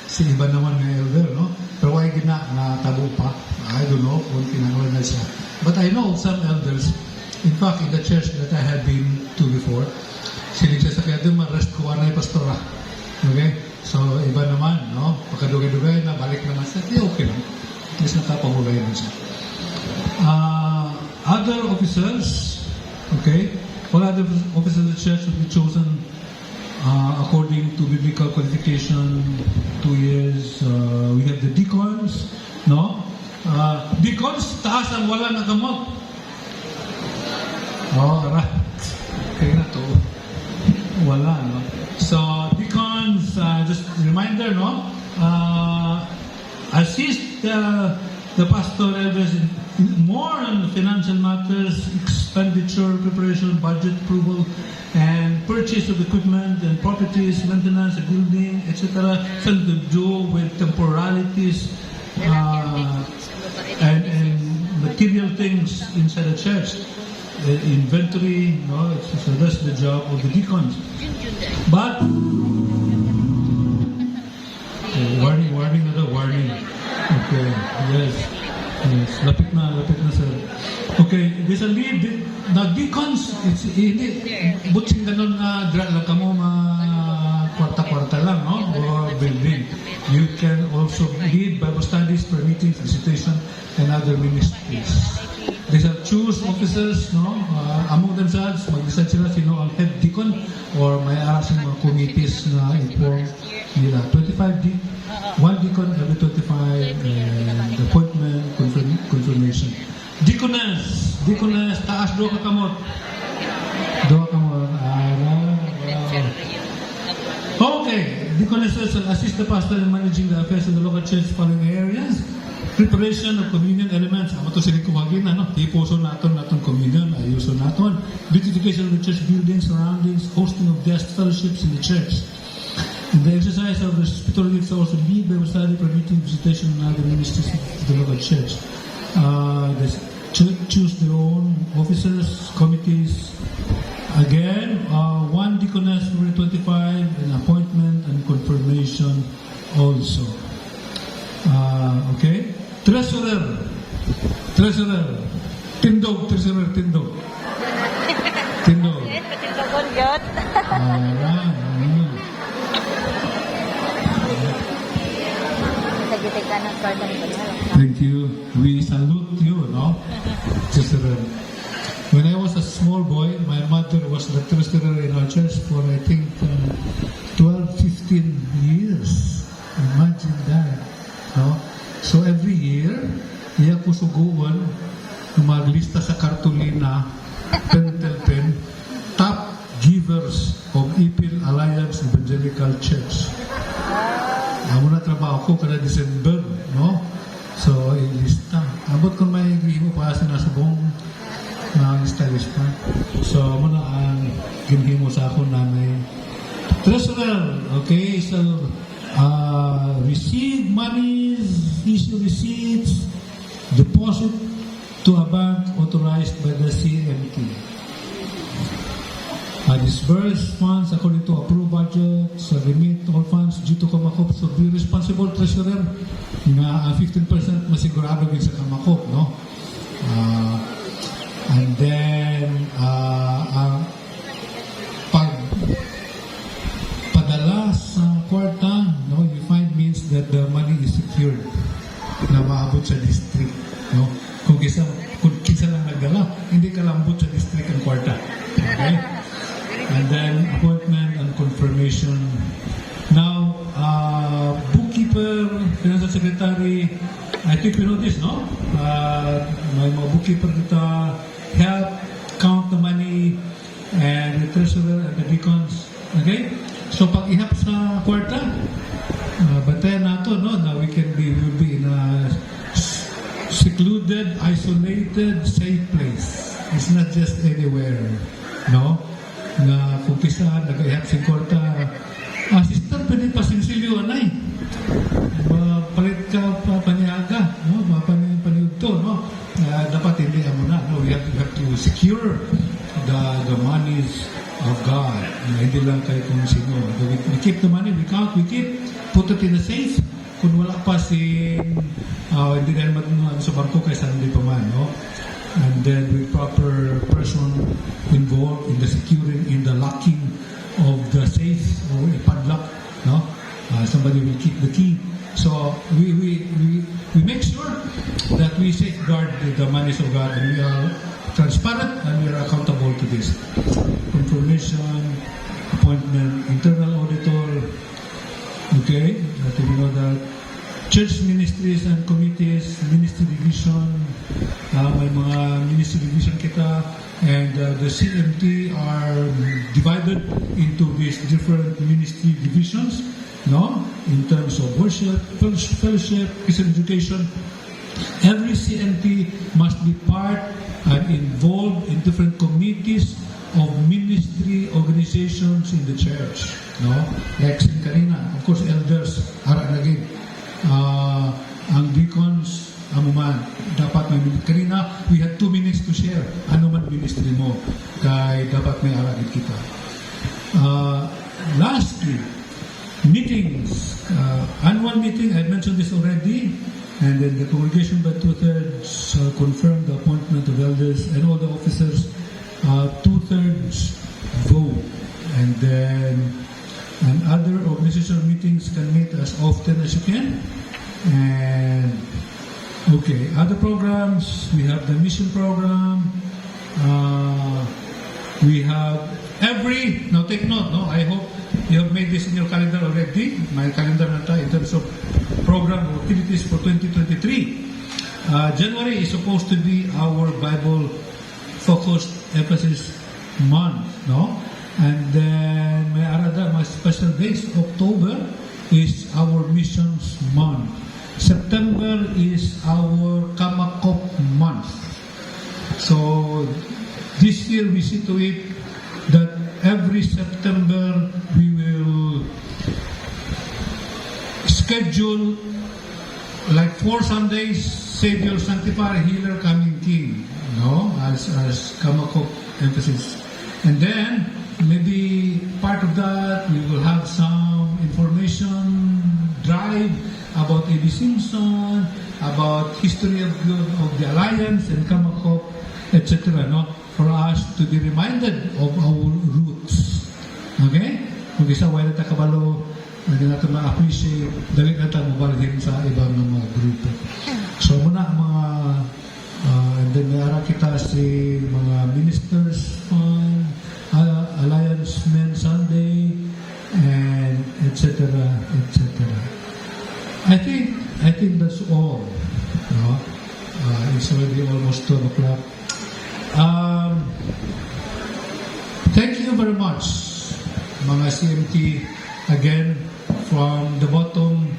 si iba naman nga elder, no? Pero why gina na tabo pa? I don't know kung kinanglan na siya. But I know some elders. In fact, in the church that I had been to before, sinig siya sa kaya doon, ma-rest ko na yung pastora. Okay? So, iba naman, no? Pagkadugay-dugay na, balik naman siya, okay lang. Mas nakapahulay naman siya. Other officers, okay? All other officers of the church will be chosen according to biblical qualification, 2 years. We have the deacons, no? Deacons, taas ang wala na gamot. Right. Kaya na to. Wala, no? So, deacons, just a reminder, no? Assist the pastor elders in more on financial matters, expenditure, preparation, budget approval, and purchase of equipment and properties, maintenance, building, etc. Something to do with temporalities and material things inside the church. Inventory, no, so that's the job of the deacons. But warning. Okay, yes. Lapit na sir. Okay, there's a lead. Now deacons, it's hindi butsing ganon na dra lang kamo kwarta-kwarta lang, no? Or building. You can also lead Bible studies, prayer meetings, visitation, and other ministries. They shall choose officers, no? Among themselves, mag-decide sila sino ang head deacon or may arasing mga committees na inform nila. 1 deacon every 25 and appointment, confirmation. Deaconess, taas do ka kamot. Okay, deaconesses will assist the pastor in managing the affairs of the local church following areas. Preparation of communion elements. Amo to sila kumagin, ano? Ipuso naton communion, ayuso naton. Beautification of the church buildings, surroundings, hosting of guest fellowships in the church. In the exercise of the spiritual gifts also lead Bible study, prayer meeting, visitation, and other ministries of the local church. choose their own officers, committees. Again, one deaconess for 25, an appointment and confirmation also. Okay? Treasurer. Tindog. Tindog. Patindog yun. Nagitay ka ng card ng Thank you. We salute you, no? Treasurer. When I was a small boy, my mother was the treasurer in our church for, I think, 12, 15 years. Imagine that. No? So every year, iya ko suguan, maglista sa kartulina, pen, top givers of Ipil Alliance Evangelical Church. Amo na trabaho ko kada December, no? So, ilista. Abot ko may giho pa sa nasubong na lista. So, amo na ang ginhimo sa ako nanay. Treasurer, okay? So, receive monies, issue receipts, deposit to a bank authorized by the CMT. Disburse funds according to approved budget, remit all funds due to Kamakop. So be responsible, treasurer, na 15% masigurado din sa Kamakop, no? And then, padala sa kwarta, no, you find means that the money is secured na maabot sa district, no? Kung kisa lang nagdala, hindi kalambot sa district ang kwarta. Okay? And then appointment and confirmation. Now, bookkeeper, financial secretary, I think you know this, no? May mga bookkeeper dito, help count the money, and the treasurer and the deacons. Okay? So pag ihap sa kwarta, bantayan nato, no? Na we will be in a secluded, isolated, safe place. It's not just anywhere, no? Na kumpisahan, nag-ihap si kwarta. Sister, pwede pa sinsilyo, anay. Palit ka pa paniaga, no? Paniud to, no? Dapat hindi mo na, no? We have to secure the monies of God. Hindi lang kayo kung sino. We keep the money, we count, we keep, put it in a safe. Kung wala pa si, hindi dahil matulungan sa barko kaysa hindi pa man, no? And then with proper person involved in the securing, in the locking of the safe or a padlock, no? Somebody will keep the key. So we make sure that we safeguard the monies of God, and we are transparent and we are accountable to this. Confirmation, appointment, internal auditor. Okay, that you know that. Church ministries and committees, ministry division, may mga ministry division kita, and the CMT are divided into these different ministry divisions, no? In terms of worship, fellowship, Christian education. Every CMT must be part and involved in different committees of ministry organizations in the church, no? Like kanina, of course, elders, ara naging. Ang deacons, amuman, dapat may kanina, we had 2 minutes to share. Ano man ministry mo, kay dapat may aragit kita. Lastly, meetings. Annual meeting, I mentioned this already, and then the congregation by 2/3 confirmed the appointment of elders and all the officers, 2/3 vote. And then and other organizational meetings can meet as often as you can. And okay, other programs, we have the mission program, we have now take note, no? I hope you have made this in your calendar already. My calendar na in terms of program or activities for 2023. January is supposed to be our Bible focused emphasis month, no? And then may arada, my special days, October is our missions month. September is our Kamakop month. So this year we see to it that every September we will schedule like 4 Sundays, Savior, Sanctifier, Healer, Coming King. as Kamakop emphasis. And then, maybe part of that, we will have some information drive about A.B. Simpson, about history of the Alliance and Kamakop, etc. No? For us to be reminded of our roots. Okay? Kung isa, wala na kabalo, hindi natin ma-appreciate, dali natin mabalhin sa ibang mga grupo. So muna mga and then mayara kita si mga ministers fund, Alliance Men Sunday, and etc. etc. I think that's all. No? It's already almost 12 o'clock. Thank you very much, mga CMT, again, from the bottom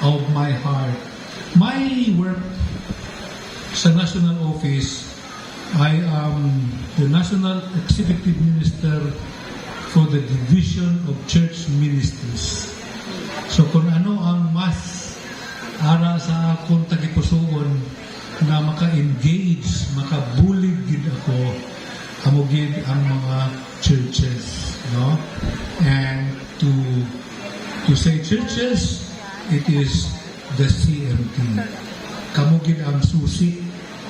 of my heart. My work sa National Office, I am the National Executive Minister for the Division of Church Ministries. So kung ano ang mas ara sa akong tagipusoon na maka-engage, makabulig gid ako, amugid ang mga churches, no? And to say churches, it is the CMT. Kamugid ang susi,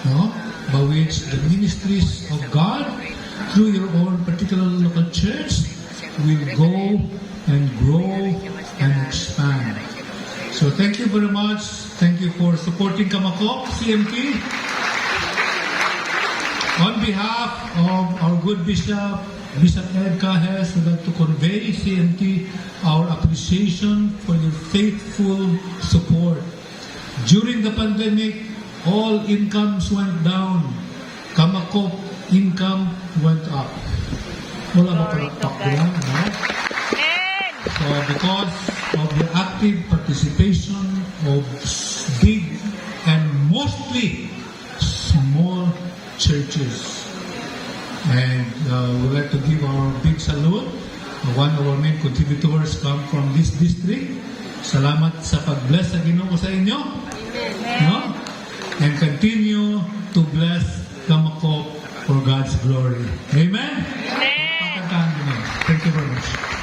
no? By which the ministries of God, through your own particular local church, will go and grow and expand. So thank you very much. Thank you for supporting Kamakop, CMT. On behalf of our good Bishop, Bishop Ed Cajes, would like to convey CMT our appreciation for your faithful support. During the pandemic, all incomes went down. Kamakop income went up. Wala ba palakpak yan, no? So because of the active participation of big and mostly small churches. And we'd like to give our big salute. One of our main contributors come from this district. Salamat sa pag-bless sa Ginoo sa inyo. No? And continue to bless Kamakop for God's glory. Amen? Amen. Thank you very much.